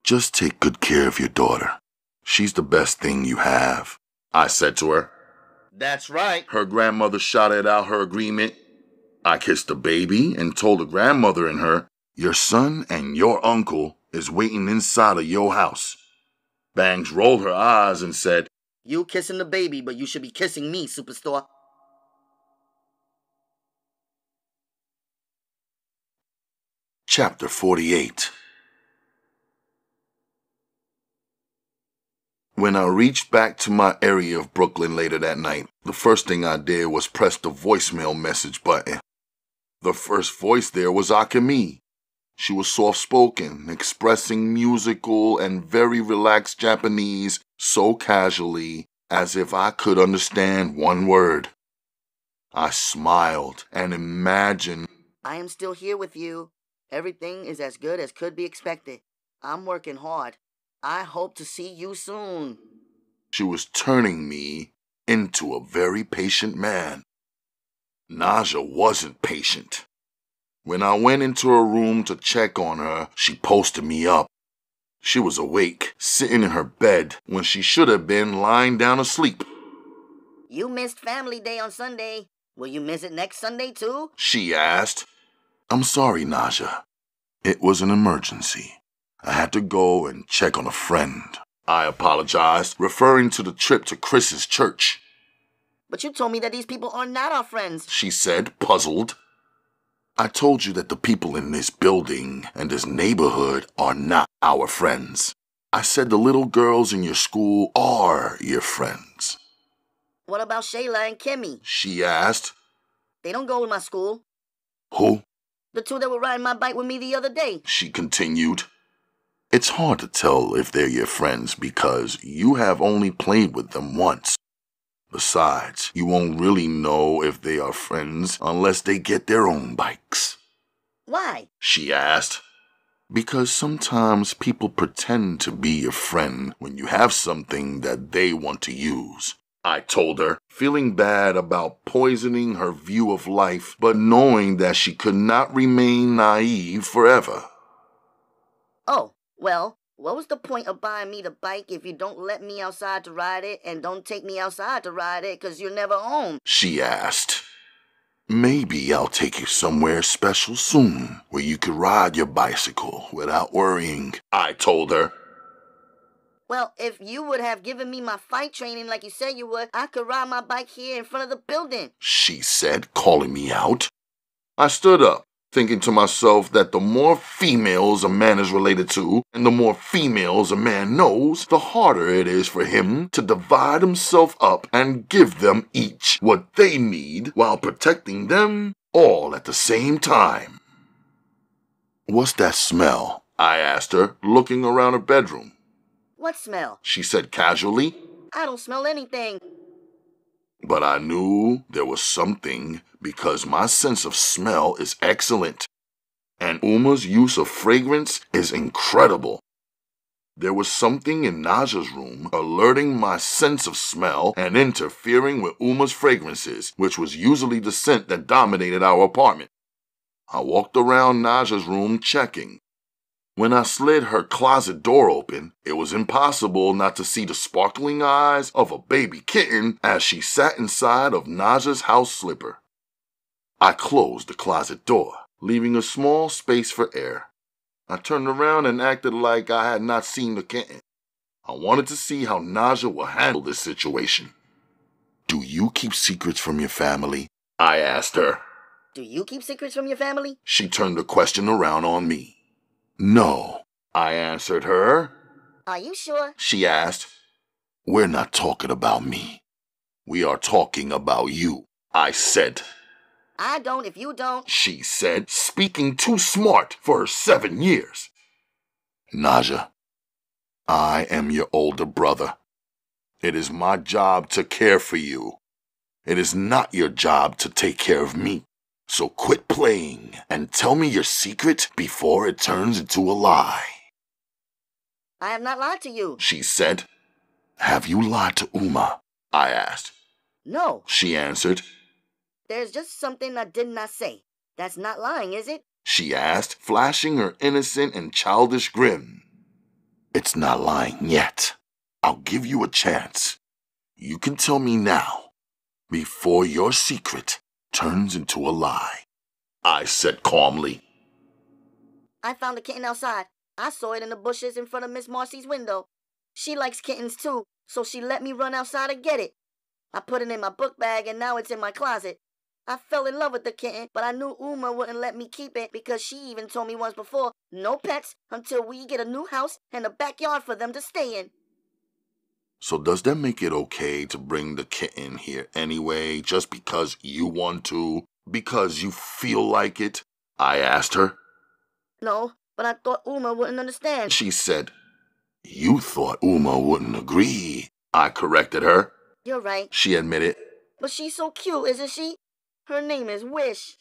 "Just take good care of your daughter. She's the best thing you have," I said to her. That's right. Her grandmother shouted out her agreement. I kissed the baby and told the grandmother and her, "Your son and your uncle is waiting inside of your house." Bangs rolled her eyes and said, You kissing the baby, but you should be kissing me, Superstore. Chapter 48. When I reached back to my area of Brooklyn later that night, the first thing I did was press the voicemail message button. The first voice there was Akemi. She was soft-spoken, expressing musical and very relaxed Japanese so casually as if I could understand one word. I smiled and imagined, I am still here with you. Everything is as good as could be expected. I'm working hard. I hope to see you soon. She was turning me into a very patient man. Naja wasn't patient. When I went into her room to check on her, she posted me up. She was awake, sitting in her bed when she should have been lying down asleep. You missed Family Day on Sunday. Will you miss it next Sunday too? She asked. "I'm sorry, Naja. It was an emergency. I had to go and check on a friend," I apologized, referring to the trip to Chris's church. But you told me that these people are not our friends. She said, puzzled. I told you that the people in this building and this neighborhood are not our friends. I said the little girls in your school are your friends. What about Shayla and Kimmy? She asked. They don't go to my school. Who? The two that were riding my bike with me the other day. She continued. It's hard to tell if they're your friends because you have only played with them once. Besides, you won't really know if they are friends unless they get their own bikes. Why? She asked. Because sometimes people pretend to be your friend when you have something that they want to use. I told her, feeling bad about poisoning her view of life, but knowing that she could not remain naive forever. Oh, well, what was the point of buying me the bike if you don't let me outside to ride it and don't take me outside to ride it because you're never home? She asked. Maybe I'll take you somewhere special soon where you could ride your bicycle without worrying, I told her. Well, if you would have given me my fight training like you said you would, I could ride my bike here in front of the building, she said, calling me out. I stood up, thinking to myself that the more females a man is related to and the more females a man knows, the harder it is for him to divide himself up and give them each what they need while protecting them all at the same time. What's that smell? I asked her, looking around her bedroom. What smell? She said casually. I don't smell anything. But I knew there was something because my sense of smell is excellent, and Uma's use of fragrance is incredible. There was something in Naja's room alerting my sense of smell and interfering with Uma's fragrances, which was usually the scent that dominated our apartment. I walked around Naja's room checking. When I slid her closet door open, it was impossible not to see the sparkling eyes of a baby kitten as she sat inside of Naja's house slipper. I closed the closet door, leaving a small space for air. I turned around and acted like I had not seen the kitten. I wanted to see how Naja would handle this situation. Do you keep secrets from your family? I asked her. Do you keep secrets from your family? She turned the question around on me. No, I answered her. Are you sure? She asked. We're not talking about me. We are talking about you, I said. I don't if you don't, she said, speaking too smart for her 7 years. Naja, I am your older brother. It is my job to care for you. It is not your job to take care of me. So quit playing and tell me your secret before it turns into a lie. I have not lied to you, she said. Have you lied to Uma? I asked. No, she answered. There's just something I did not say. That's not lying, is it? She asked, flashing her innocent and childish grin. It's not lying yet. I'll give you a chance. You can tell me now, before your secret turns into a lie, I said calmly. I found a kitten outside. I saw it in the bushes in front of Miss Marcy's window. She likes kittens too, so she let me run outside and get it. I put it in my book bag and now it's in my closet. I fell in love with the kitten, but I knew Uma wouldn't let me keep it because she even told me once before, no pets until we get a new house and a backyard for them to stay in. So does that make it okay to bring the kitten here anyway, just because you want to? Because you feel like it? I asked her. No, but I thought Uma wouldn't understand, she said. You thought Uma wouldn't agree, I corrected her. You're right, she admitted. But she's so cute, isn't she? Her name is Wish.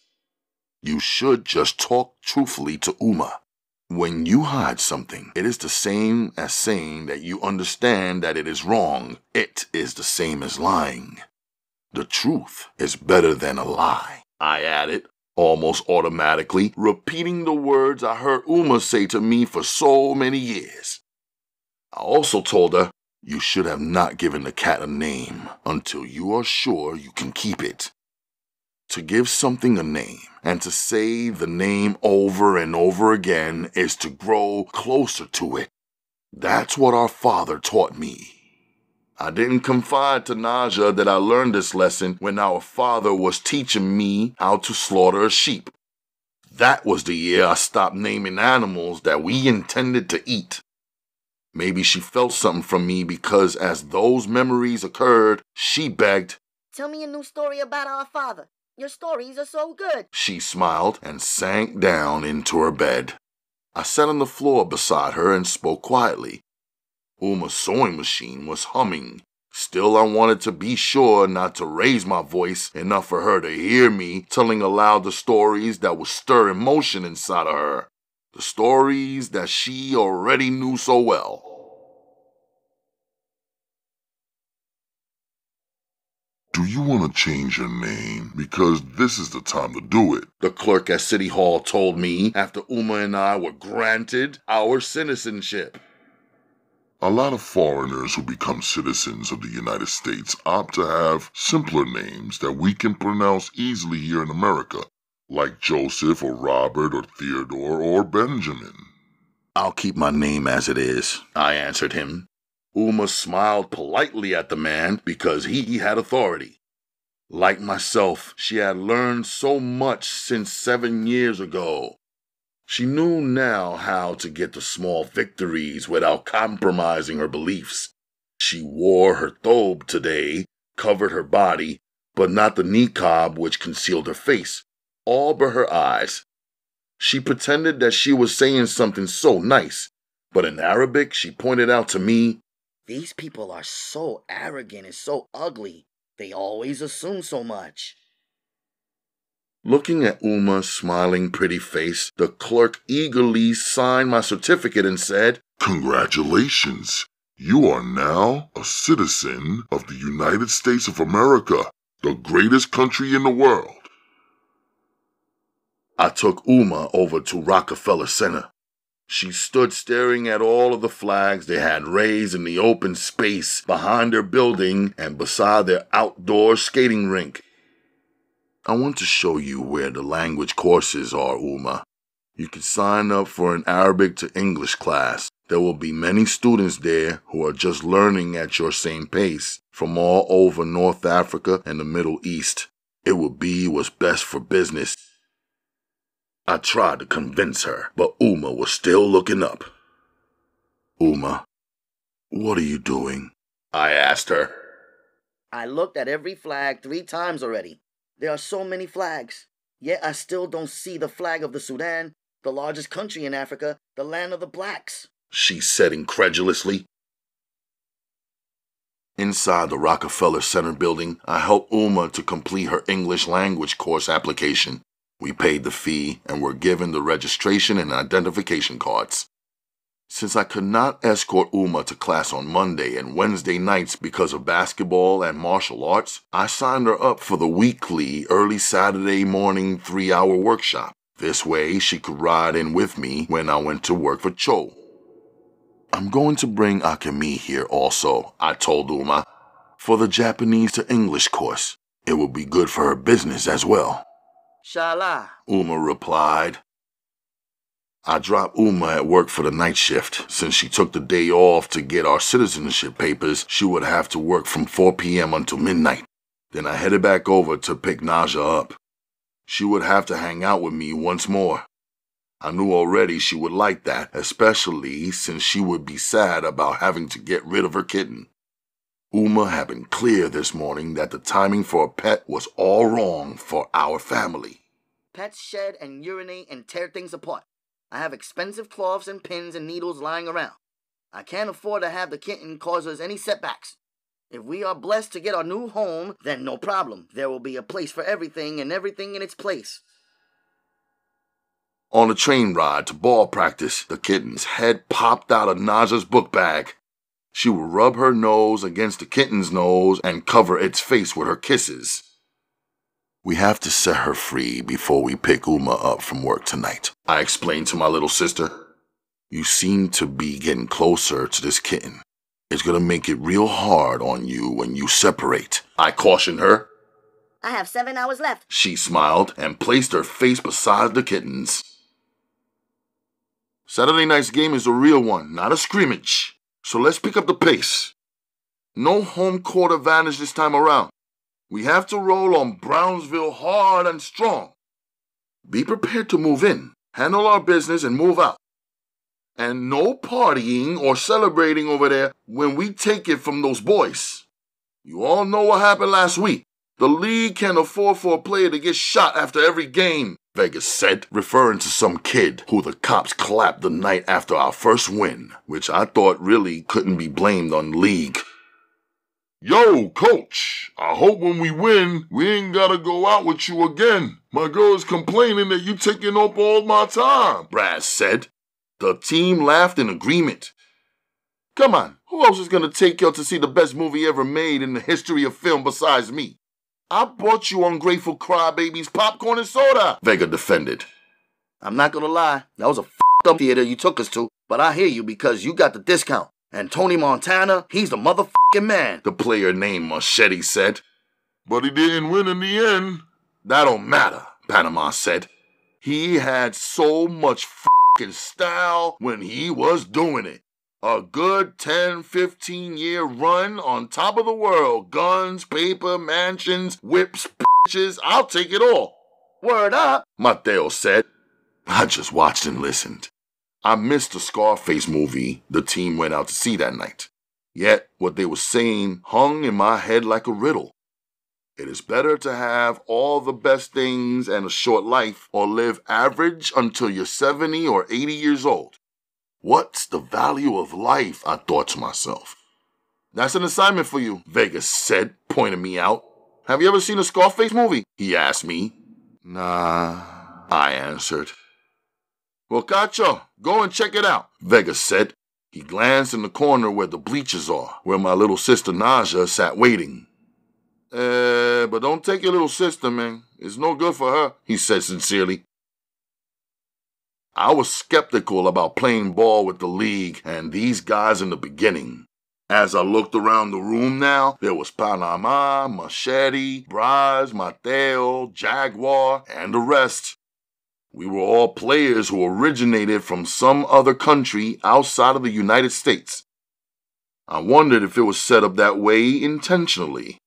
You should just talk truthfully to Uma. When you hide something, it is the same as saying that you understand that it is wrong. It is the same as lying. The truth is better than a lie, I added, almost automatically, repeating the words I heard Uma say to me for so many years. I also told her, you should have not given the cat a name until you are sure you can keep it. To give something a name and to say the name over and over again is to grow closer to it. That's what our father taught me. I didn't confide to Naja that I learned this lesson when our father was teaching me how to slaughter a sheep. That was the year I stopped naming animals that we intended to eat. Maybe she felt something from me because as those memories occurred, she begged, "Tell me a new story about our father. Your stories are so good." She smiled and sank down into her bed. I sat on the floor beside her and spoke quietly. Uma's sewing machine was humming. Still, I wanted to be sure not to raise my voice enough for her to hear me telling aloud the stories that would stir emotion inside of her. The stories that she already knew so well. Do you want to change your name? Because this is the time to do it. The clerk at City Hall told me after Uma and I were granted our citizenship. A lot of foreigners who become citizens of the United States opt to have simpler names that we can pronounce easily here in America, like Joseph or Robert or Theodore or Benjamin. I'll keep my name as it is, I answered him. Uma smiled politely at the man because he had authority. Like myself, she had learned so much since 7 years ago. She knew now how to get the small victories without compromising her beliefs. She wore her thobe today, covered her body, but not the niqab which concealed her face, all but her eyes. She pretended that she was saying something so nice, but in Arabic she pointed out to me, "These people are so arrogant and so ugly. They always assume so much." Looking at Uma's smiling pretty face, the clerk eagerly signed my certificate and said, Congratulations! You are now a citizen of the United States of America, the greatest country in the world. I took Uma over to Rockefeller Center. She stood staring at all of the flags they had raised in the open space behind their building and beside their outdoor skating rink. I want to show you where the language courses are, Uma. You can sign up for an Arabic to English class. There will be many students there who are just learning at your same pace from all over North Africa and the Middle East. It will be what's best for business. I tried to convince her, but Uma was still looking up. Uma, what are you doing? I asked her. I looked at every flag 3 times already. There are so many flags. Yet I still don't see the flag of the Sudan, the largest country in Africa, the land of the blacks, she said incredulously. Inside the Rockefeller Center building, I helped Uma to complete her English language course application. We paid the fee and were given the registration and identification cards. Since I could not escort Uma to class on Monday and Wednesday nights because of basketball and martial arts, I signed her up for the weekly early Saturday morning 3-hour workshop. This way she could ride in with me when I went to work for Cho. I'm going to bring Akemi here also, I told Uma, for the Japanese to English course. It will be good for her business as well. Souljah, Uma replied. I dropped Uma at work for the night shift. Since she took the day off to get our citizenship papers, she would have to work from 4 p.m. until midnight. Then I headed back over to pick Naja up. She would have to hang out with me once more. I knew already she would like that, especially since she would be sad about having to get rid of her kitten. Uma had been clear this morning that the timing for a pet was all wrong for our family. Pets shed and urinate and tear things apart. I have expensive cloths and pins and needles lying around. I can't afford to have the kitten cause us any setbacks. If we are blessed to get our new home, then no problem. There will be a place for everything and everything in its place. On the train ride to ball practice, the kitten's head popped out of Naja's book bag. She would rub her nose against the kitten's nose and cover its face with her kisses. We have to set her free before we pick Uma up from work tonight, I explained to my little sister. You seem to be getting closer to this kitten. It's gonna make it real hard on you when you separate, I cautioned her. I have 7 hours left. She smiled and placed her face beside the kitten's. Saturday night's game is a real one, not a scrimmage. So let's pick up the pace. No home court advantage this time around. We have to roll on Brownsville hard and strong. Be prepared to move in, handle our business, and move out. And no partying or celebrating over there when we take it from those boys. You all know what happened last week. The league can't afford for a player to get shot after every game, Vegas said, referring to some kid who the cops clapped the night after our first win, which I thought really couldn't be blamed on the league. Yo, coach, I hope when we win, we ain't gotta go out with you again. My girl is complaining that you taking up all my time, Raz said. The team laughed in agreement. Come on, who else is gonna take you to see the best movie ever made in the history of film besides me? I bought you ungrateful crybabies popcorn and soda, Vega defended. I'm not gonna lie, that was a f***ed up theater you took us to, but I hear you because you got the discount. And Tony Montana, he's the motherfucking man, the player named Machete said. But he didn't win in the end. That don't matter, Panama said. He had so much f***ing style when he was doing it. A good 10, 15-year run on top of the world. Guns, paper, mansions, whips, bitches. I'll take it all. Word up, Mateo said. I just watched and listened. I missed the Scarface movie the team went out to see that night. Yet, what they were saying hung in my head like a riddle. It is better to have all the best things and a short life or live average until you're 70 or 80 years old. What's the value of life, I thought to myself. That's an assignment for you, Vegas said, pointing me out. Have you ever seen a Scarface movie? He asked me. Nah, I answered. Well, Cacho, go and check it out, Vegas said. He glanced in the corner where the bleachers are, where my little sister Naja sat waiting. But don't take your little sister, man. It's no good for her, he said sincerely. I was skeptical about playing ball with the league and these guys in the beginning. As I looked around the room now, there was Panama, Machete, Braz, Mateo, Jaguar, and the rest. We were all players who originated from some other country outside of the United States. I wondered if it was set up that way intentionally.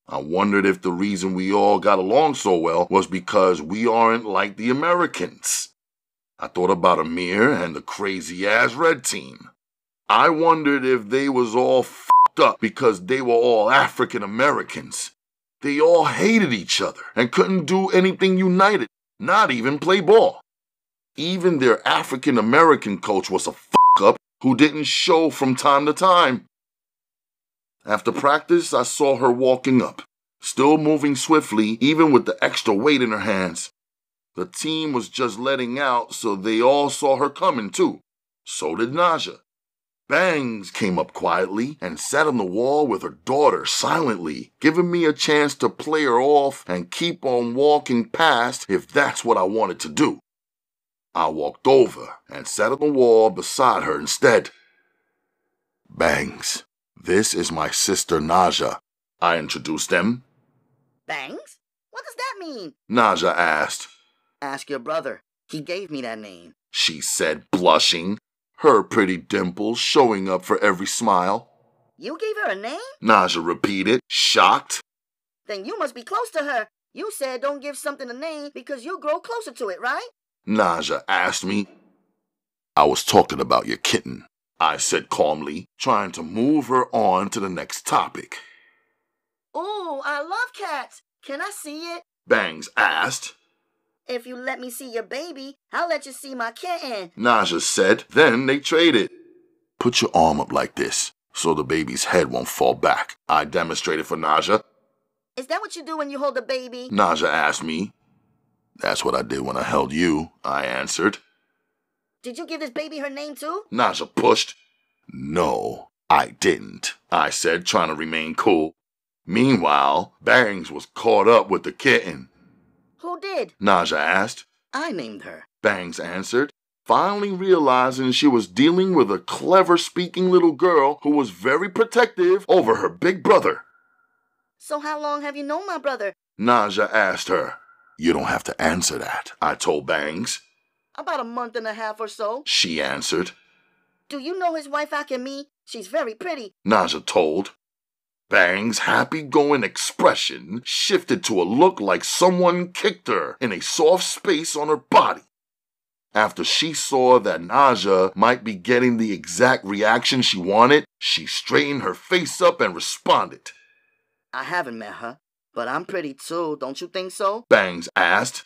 I wondered if the reason we all got along so well was because we aren't like the Americans. I thought about Amir and the crazy-ass red team. I wondered if they was all f***ed up because they were all African Americans. They all hated each other and couldn't do anything united, not even play ball. Even their African American coach was a f***up who didn't show from time to time. After practice, I saw her walking up, still moving swiftly even with the extra weight in her hands. The team was just letting out, so they all saw her coming too. So did Naja. Bangs came up quietly and sat on the wall with her daughter silently, giving me a chance to play her off and keep on walking past if that's what I wanted to do. I walked over and sat on the wall beside her instead. Bangs, this is my sister Naja, I introduced them. Bangs? What does that mean? Naja asked. Ask your brother. He gave me that name, She said, blushing, her pretty dimples showing up for every smile. You gave her a name? Naja repeated, shocked. Then you must be close to her. You said don't give something a name because you'll grow closer to it, right? Naja asked me. I was talking about your kitten, I said calmly, trying to move her on to the next topic. Ooh, I love cats. Can I see it? Bangs asked. If you let me see your baby, I'll let you see my kitten. Naja said, then they traded. Put your arm up like this, so the baby's head won't fall back, I demonstrated for Naja. Is that what you do when you hold a baby? Naja asked me. That's what I did when I held you, I answered. Did you give this baby her name too? Naja pushed. No, I didn't, I said, trying to remain cool. Meanwhile, Bangs was caught up with the kitten. Who did? Naja asked. I named her. Bangs answered, finally realizing she was dealing with a clever-speaking little girl who was very protective over her big brother. So how long have you known my brother? Naja asked her. You don't have to answer that, I told Bangs. About a month and a half or so. She answered. Do you know his wife Akemi? She's very pretty. Naja told. Bang's happy-going expression shifted to a look like someone kicked her in a soft space on her body. After she saw that Naja might be getting the exact reaction she wanted, she straightened her face up and responded. I haven't met her, but I'm pretty too, don't you think so? Bangs asked.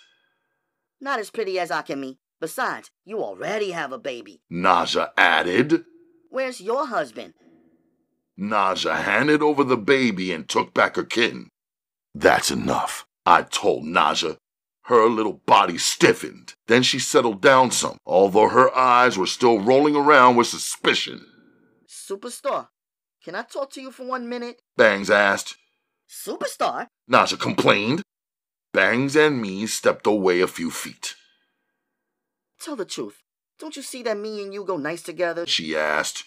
Not as pretty as Akemi. Besides, you already have a baby. Naja added. Where's your husband? Naja handed over the baby and took back her kitten. That's enough, I told Naja. Her little body stiffened. Then she settled down some, although her eyes were still rolling around with suspicion. Superstar, can I talk to you for 1 minute? Bangs asked. Superstar? Naja complained. Bangs and me stepped away a few feet. Tell the truth. Don't you see that me and you go nice together? She asked.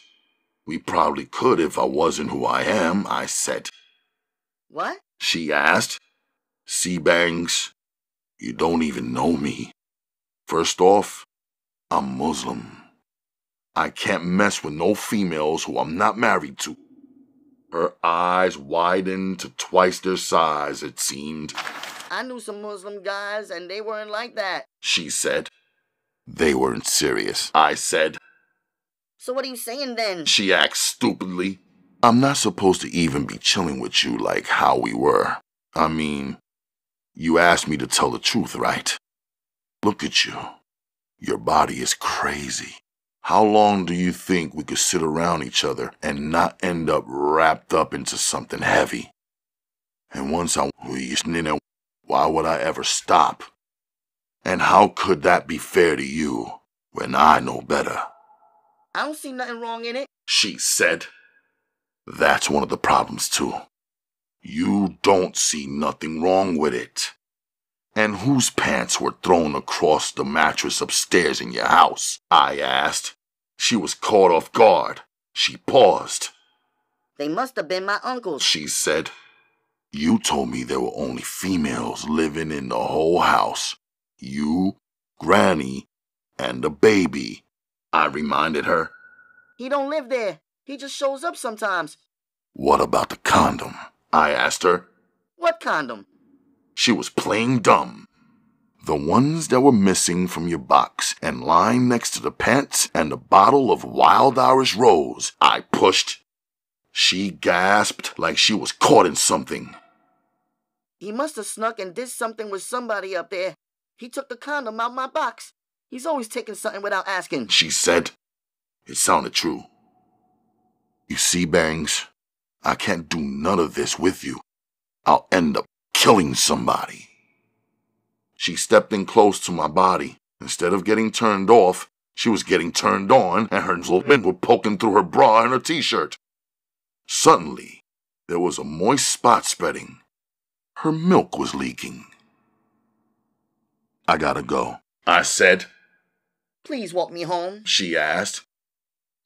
We probably could if I wasn't who I am, I said. What? She asked. See, Bangs, you don't even know me. First off, I'm Muslim. I can't mess with no females who I'm not married to. Her eyes widened to twice their size, it seemed. I knew some Muslim guys, and they weren't like that, she said. They weren't serious, I said. So what are you saying then? She asked stupidly. I'm not supposed to even be chilling with you like how we were. I mean, you asked me to tell the truth, right? Look at you. Your body is crazy. How long do you think we could sit around each other and not end up wrapped up into something heavy? And once why would I ever stop? And how could that be fair to you when I know better? I don't see nothing wrong in it, she said. That's one of the problems, too. You don't see nothing wrong with it. And whose pants were thrown across the mattress upstairs in your house? I asked. She was caught off guard. She paused. They must have been my uncle's, she said. You told me there were only females living in the whole house. You, Granny, and the baby, I reminded her. He don't live there. He just shows up sometimes. What about the condom? I asked her. What condom? She was playing dumb. The ones that were missing from your box and lying next to the pants and the bottle of Wild Irish Rose, I pushed. She gasped like she was caught in something. He must have snuck and did something with somebody up there. He took the condom out my box. He's always taking something without asking, she said. It sounded true. You see, Bangs, I can't do none of this with you. I'll end up killing somebody. She stepped in close to my body. Instead of getting turned off, she was getting turned on, and her lips were poking through her bra and her t-shirt. Suddenly, there was a moist spot spreading. Her milk was leaking. I gotta go, I said. Please walk me home, she asked.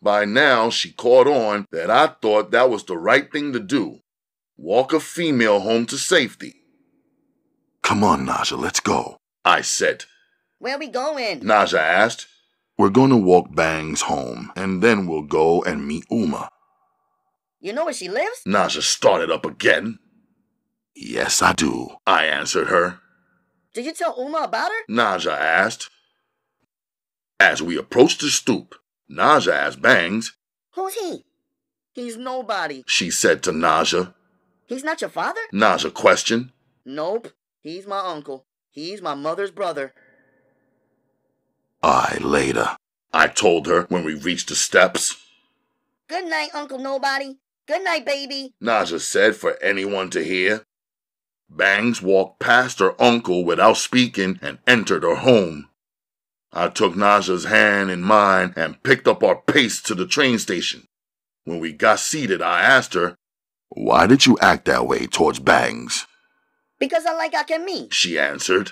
By now, she caught on that I thought that was the right thing to do. Walk a female home to safety. Come on, Naja, let's go, I said. Where we going? Naja asked. We're going to walk Bangs home, and then we'll go and meet Uma. You know where she lives? Naja started up again. Yes, I do, I answered her. Did you tell Uma about her? Naja asked. As we approached the stoop, Naja asked Bangs. Who's he? He's nobody, she said to Naja. He's not your father? Naja questioned. Nope, he's my uncle. He's my mother's brother. Later, I told her when we reached the steps. Good night, Uncle Nobody. Good night, baby, Naja said for anyone to hear. Bangs walked past her uncle without speaking and entered her home. I took Naja's hand in mine and picked up our pace to the train station. When we got seated, I asked her, Why did you act that way towards Bangs? because I like Akemi. She answered.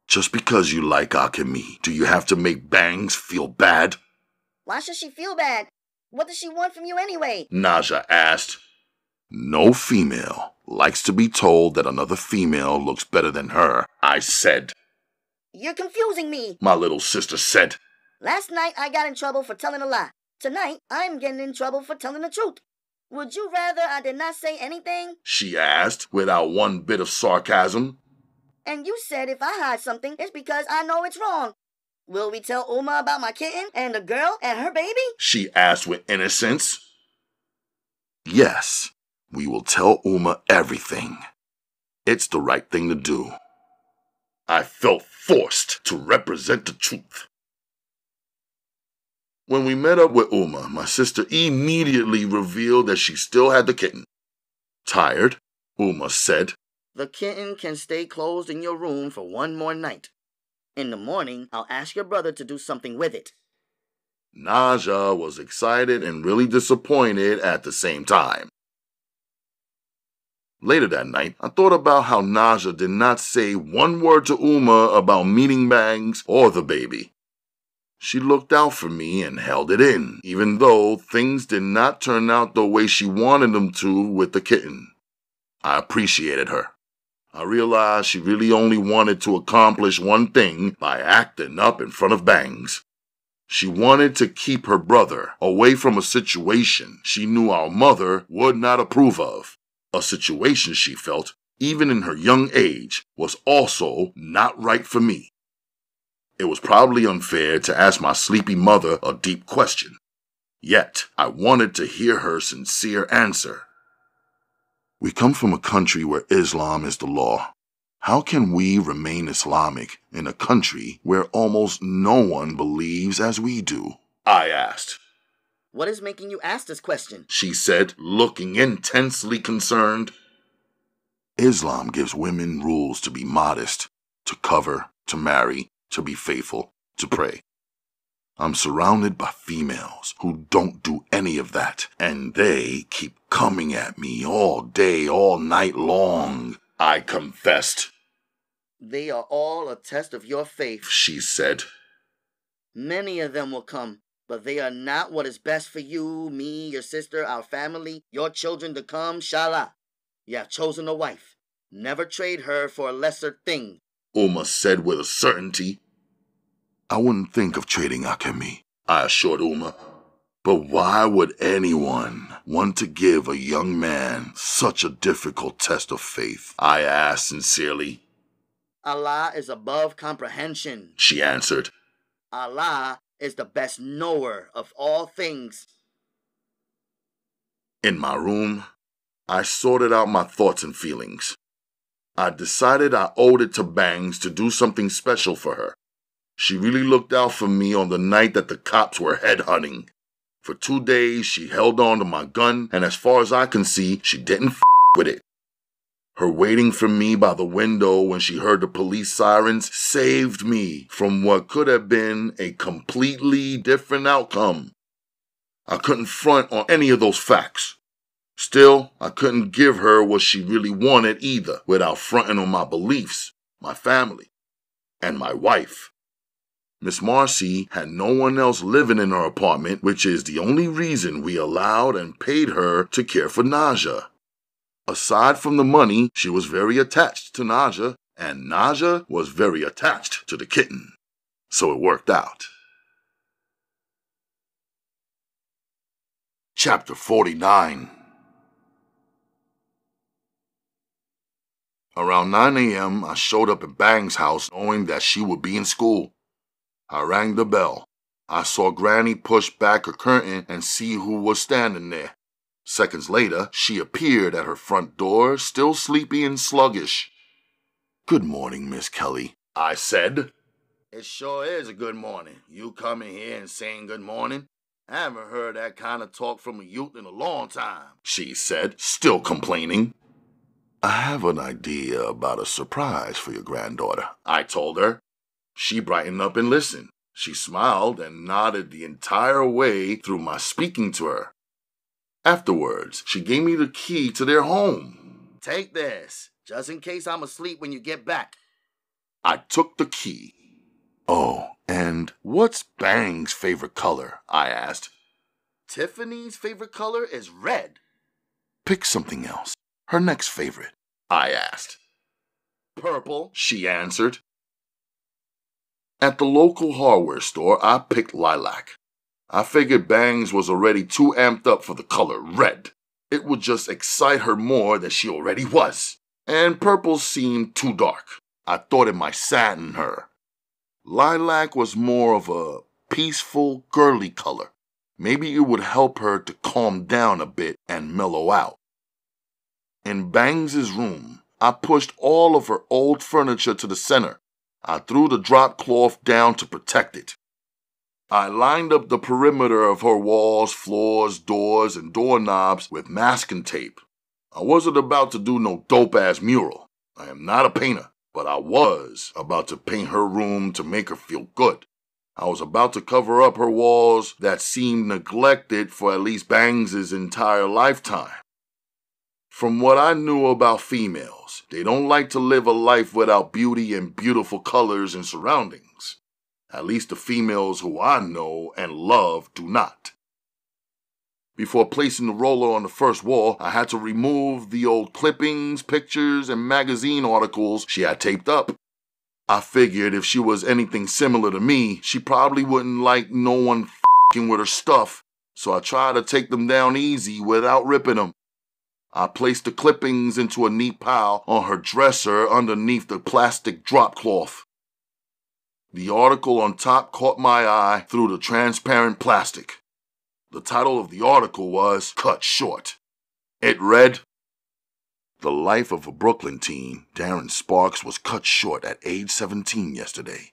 Just because you like Akemi, do you have to make Bangs feel bad? Why should she feel bad? What does she want from you anyway? Naja asked. No female likes to be told that another female looks better than her, I said. You're confusing me. My little sister said. Last night I got in trouble for telling a lie. Tonight I'm getting in trouble for telling the truth. Would you rather I did not say anything? She asked, without one bit of sarcasm. And you said if I hide something, it's because I know it's wrong. Will we tell Uma about my kitten and the girl and her baby? She asked with innocence. Yes, we will tell Uma everything. It's the right thing to do. I felt forced to represent the truth. When we met up with Uma, my sister immediately revealed that she still had the kitten. Tired, Uma said, The kitten can stay closed in your room for one more night. In the morning, I'll ask your brother to do something with it. Naja was excited and really disappointed at the same time. Later that night, I thought about how Naja did not say one word to Uma about meeting Bangs or the baby. She looked out for me and held it in, even though things did not turn out the way she wanted them to with the kitten. I appreciated her. I realized she really only wanted to accomplish one thing by acting up in front of Bangs. She wanted to keep her brother away from a situation she knew our mother would not approve of. A situation she felt, even in her young age, was also not right for me. It was probably unfair to ask my sleepy mother a deep question. Yet, I wanted to hear her sincere answer. We come from a country where Islam is the law. How can we remain Islamic in a country where almost no one believes as we do? I asked. What is making you ask this question? She said, looking intensely concerned. Islam gives women rules to be modest, to cover, to marry, to be faithful, to pray. I'm surrounded by females who don't do any of that, and they keep coming at me all day, all night long, I confessed. They are all a test of your faith, she said. Many of them will come, but they are not what is best for you, me, your sister, our family, your children to come, Shala. You have chosen a wife. Never trade her for a lesser thing, Uma said with a certainty. I wouldn't think of trading Akemi, I assured Uma. But why would anyone want to give a young man such a difficult test of faith? I asked sincerely. Allah is above comprehension, she answered. Allah is the best knower of all things. In my room, I sorted out my thoughts and feelings. I decided I owed it to Bangs to do something special for her. She really looked out for me on the night that the cops were headhunting. For 2 days, she held on to my gun, and as far as I can see, she didn't with it. Her waiting for me by the window when she heard the police sirens saved me from what could have been a completely different outcome. I couldn't front on any of those facts. Still, I couldn't give her what she really wanted either without fronting on my beliefs, my family, and my wife. Miss Marcy had no one else living in her apartment, which is the only reason we allowed and paid her to care for Naja. Aside from the money, she was very attached to Naja, and Naja was very attached to the kitten. So it worked out. Chapter 49. Around 9 a.m., I showed up at Bang's house knowing that she would be in school. I rang the bell. I saw Granny push back her curtain and see who was standing there. Seconds later, she appeared at her front door, still sleepy and sluggish. Good morning, Miss Kelly, I said. It sure is a good morning. You coming here and saying good morning? I haven't heard that kind of talk from a youth in a long time, she said, still complaining. I have an idea about a surprise for your granddaughter, I told her. She brightened up and listened. She smiled and nodded the entire way through my speaking to her. Afterwards, she gave me the key to their home. Take this, just in case I'm asleep when you get back. I took the key. Oh, and what's Bang's favorite color? I asked. Tiffany's favorite color is red. Pick something else. Her next favorite, I asked. Purple, she answered. At the local hardware store, I picked lilac. I figured Bangs was already too amped up for the color red. It would just excite her more than she already was. And purple seemed too dark. I thought it might sadden her. Lilac was more of a peaceful, girly color. Maybe it would help her to calm down a bit and mellow out. In Bangs' room, I pushed all of her old furniture to the center. I threw the drop cloth down to protect it. I lined up the perimeter of her walls, floors, doors, and doorknobs with masking tape. I wasn't about to do no dope-ass mural. I am not a painter, but I was about to paint her room to make her feel good. I was about to cover up her walls that seemed neglected for at least Bangs' entire lifetime. From what I knew about females, they don't like to live a life without beauty and beautiful colors and surroundings. At least the females who I know and love do not. Before placing the roller on the first wall, I had to remove the old clippings, pictures, and magazine articles she had taped up. I figured if she was anything similar to me, she probably wouldn't like no one f***ing with her stuff, so I tried to take them down easy without ripping them. I placed the clippings into a neat pile on her dresser underneath the plastic drop cloth. The article on top caught my eye through the transparent plastic. The title of the article was Cut Short. It read, "The life of a Brooklyn teen, Darren Sparks, was cut short at age 17 yesterday.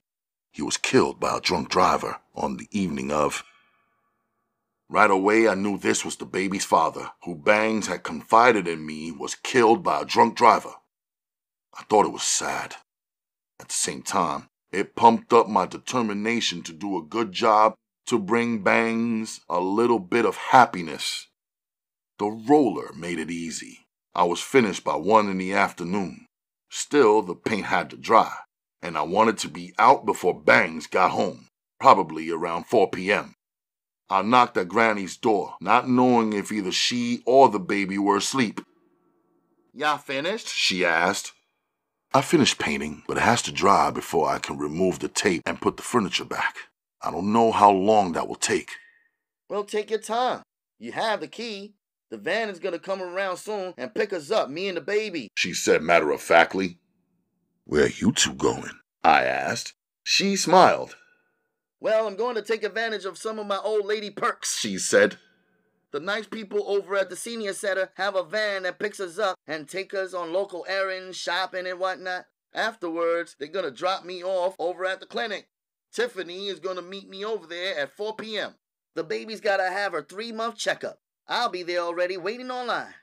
He was killed by a drunk driver on the evening of..." Right away, I knew this was the baby's father, who Bangs had confided in me was killed by a drunk driver. I thought it was sad. At the same time, it pumped up my determination to do a good job to bring Bangs a little bit of happiness. The roller made it easy. I was finished by 1 in the afternoon. Still, the paint had to dry, and I wanted to be out before Bangs got home, probably around 4 p.m. I knocked at Granny's door, not knowing if either she or the baby were asleep. "Y'all finished?" she asked. "I finished painting, but it has to dry before I can remove the tape and put the furniture back. I don't know how long that will take." Well, take your time. You have the key. The van is going to come around soon and pick us up, me and the baby, she said matter-of-factly. "Where are you two going?" I asked. She smiled. "Well, I'm going to take advantage of some of my old lady perks," she said. "The nice people over at the senior center have a van that picks us up and take us on local errands, shopping and whatnot. Afterwards, they're going to drop me off over at the clinic. Tiffany is going to meet me over there at 4 p.m. The baby's got to have her 3-month checkup. I'll be there already waiting online.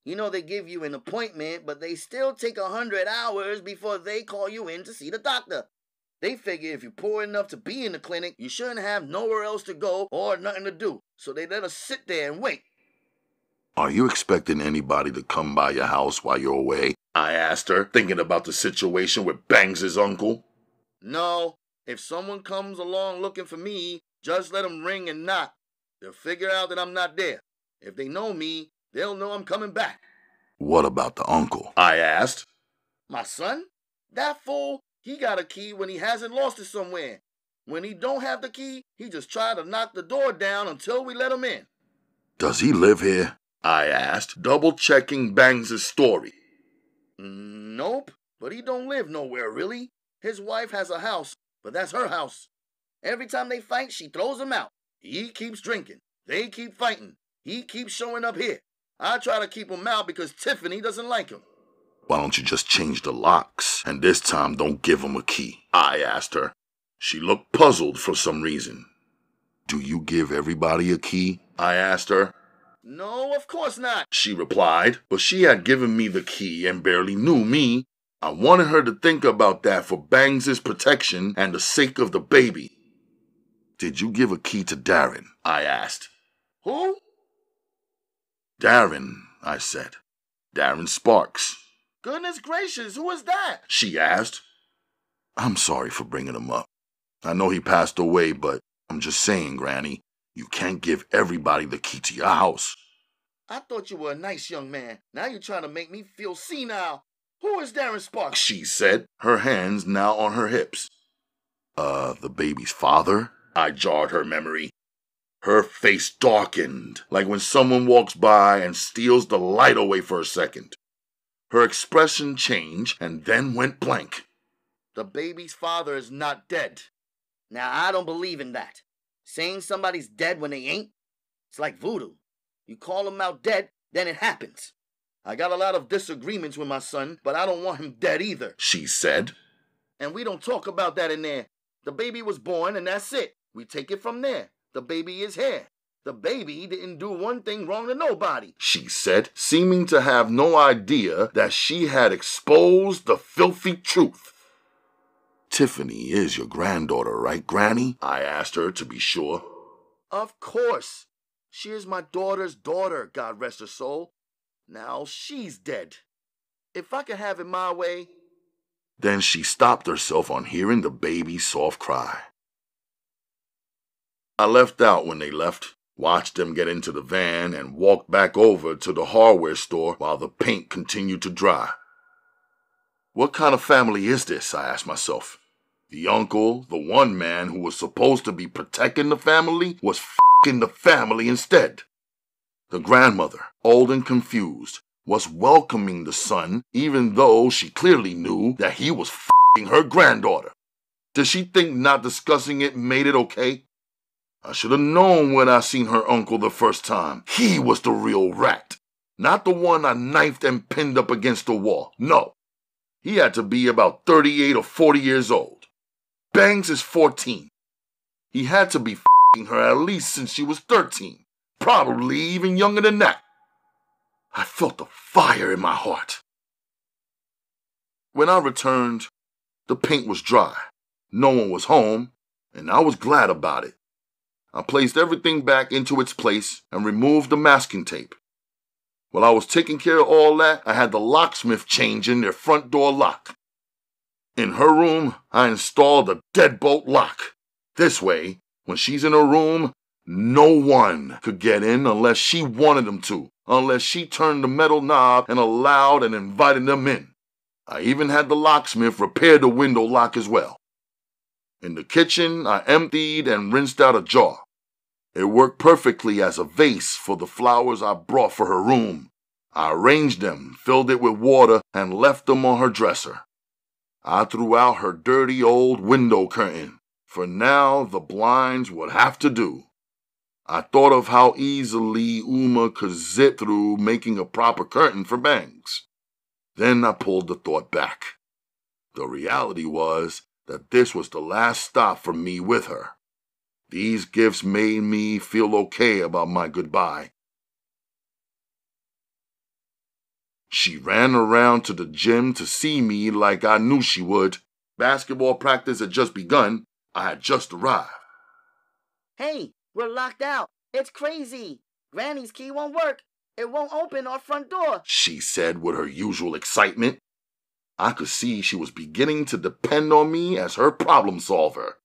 You know they give you an appointment, but they still take 100 hours before they call you in to see the doctor. They figure if you're poor enough to be in the clinic, you shouldn't have nowhere else to go or nothing to do, so they let us sit there and wait." "Are you expecting anybody to come by your house while you're away?" I asked her, thinking about the situation with Bangs' uncle. "No, if someone comes along looking for me, just let them ring and knock. They'll figure out that I'm not there. If they know me, they'll know I'm coming back." "What about the uncle?" I asked. "My son? That fool? He got a key when he hasn't lost it somewhere. When he don't have the key, he just try to knock the door down until we let him in." "Does he live here?" I asked, double-checking Bangs' story. "Nope, but he don't live nowhere, really. His wife has a house, but that's her house. Every time they fight, she throws him out. He keeps drinking. They keep fighting. He keeps showing up here. I try to keep him out because Tiffany doesn't like him." "Why don't you just change the locks, and this time don't give him a key?" I asked her. She looked puzzled for some reason. "Do you give everybody a key?" I asked her. "No, of course not," she replied, but she had given me the key and barely knew me. I wanted her to think about that for Bangs' protection and the sake of the baby. "Did you give a key to Darren?" I asked. "Who?" "Darren," I said. "Darren Sparks." "Goodness gracious, who is that?" she asked. "I'm sorry for bringing him up. I know he passed away, but I'm just saying, Granny, you can't give everybody the key to your house." "I thought you were a nice young man. Now you're trying to make me feel senile. Who is Darren Sparks?" she said, her hands now on her hips. The baby's father?" I jarred her memory. Her face darkened, like when someone walks by and steals the light away for a second. Her expression changed and then went blank. The baby's father is not dead. Now, I don't believe in that. Saying somebody's dead when they ain't, it's like voodoo. You call him out dead, then it happens. I got a lot of disagreements with my son, but I don't want him dead either, she said. And we don't talk about that in there. The baby was born and that's it. We take it from there. The baby is here. The baby didn't do one thing wrong to nobody, she said, seeming to have no idea that she had exposed the filthy truth. Tiffany is your granddaughter, right, Granny? I asked her to be sure. Of course. She is my daughter's daughter, God rest her soul. Now she's dead. If I could have it my way. Then she stopped herself on hearing the baby's soft cry. I left out when they left, watched them get into the van, and walked back over to the hardware store while the paint continued to dry. What kind of family is this, I asked myself. The uncle, the one man who was supposed to be protecting the family, was f***ing the family instead. The grandmother, old and confused, was welcoming the son even though she clearly knew that he was f***ing her granddaughter. Did she think not discussing it made it okay? I should have known when I seen her uncle the first time. He was the real rat, not the one I knifed and pinned up against the wall. No. He had to be about 38 or 40 years old. Bangs is 14. He had to be f***ing her at least since she was 13. Probably even younger than that. I felt the fire in my heart. When I returned, the paint was dry. No one was home, and I was glad about it. I placed everything back into its place and removed the masking tape. While I was taking care of all that, I had the locksmith changing their front door lock. In her room, I installed a deadbolt lock. This way, when she's in her room, no one could get in unless she wanted them to, unless she turned the metal knob and allowed and invited them in. I even had the locksmith repair the window lock as well. In the kitchen, I emptied and rinsed out a jar. It worked perfectly as a vase for the flowers I brought for her room. I arranged them, filled it with water, and left them on her dresser. I threw out her dirty old window curtain. For now, the blinds would have to do. I thought of how easily Uma could zip through making a proper curtain for Bangs. Then I pulled the thought back. The reality was that this was the last stop for me with her. These gifts made me feel okay about my goodbye. She ran around to the gym to see me like I knew she would. Basketball practice had just begun. I had just arrived. Hey, we're locked out. It's crazy. Granny's key won't work. It won't open our front door, she said with her usual excitement. I could see she was beginning to depend on me as her problem solver.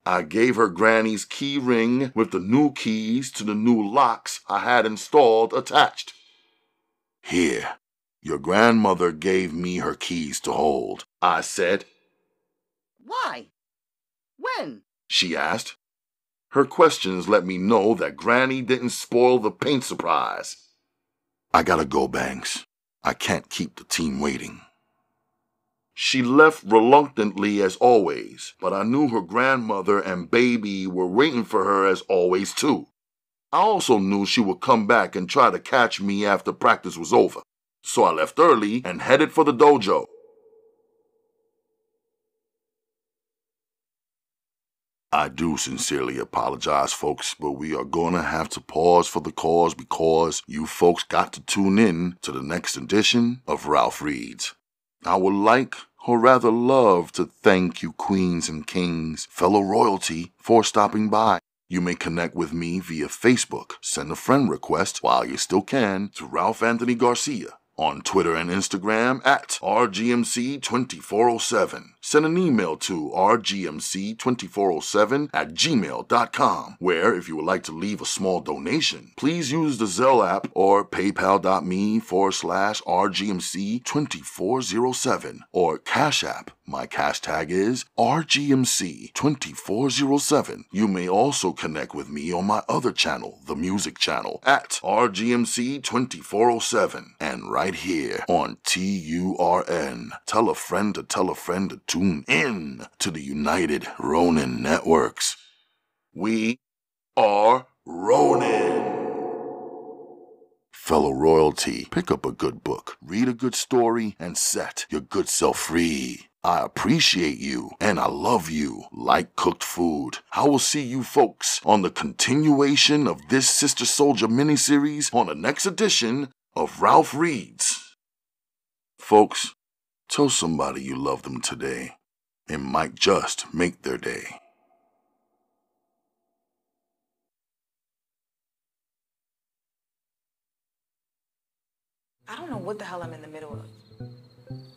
I gave her Granny's key ring with the new keys to the new locks I had installed attached. Here, your grandmother gave me her keys to hold, I said. Why? When? She asked. Her questions let me know that Granny didn't spoil the paint surprise. I gotta go, Banks. I can't keep the team waiting. She left reluctantly as always, but I knew her grandmother and baby were waiting for her as always too. I also knew she would come back and try to catch me after practice was over, so I left early and headed for the dojo. I do sincerely apologize, folks, but we are gonna have to pause for the cause because you folks got to tune in to the next edition of Ralph Reads. I would like, or rather love, to thank you queens and kings, fellow royalty, for stopping by. You may connect with me via Facebook. Send a friend request while you still can to Ralph Anthony Garcia. On Twitter and Instagram at RGMC2407. Send an email to rgmc2407@gmail.com, where if you would like to leave a small donation, please use the Zelle app or paypal.me/RGMC2407 or Cash App My hashtag is RGMC2407. You may also connect with me on my other channel, the music channel, at RGMC2407. And right here on TURN. Tell a friend to tune in to the United Ronin Networks. We are Ronin. Fellow royalty, pick up a good book, read a good story, and set your good self free. I appreciate you, and I love you like cooked food. I will see you folks on the continuation of this Sister Souljah miniseries on the next edition of Ralph Reads. Folks, tell somebody you love them today. It might just make their day. I don't know what the hell I'm in the middle of.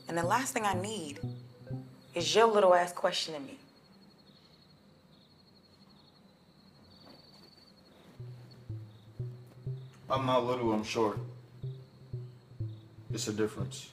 And the last thing I need is your little ass questioning me. I'm not little, I'm short. It's a difference.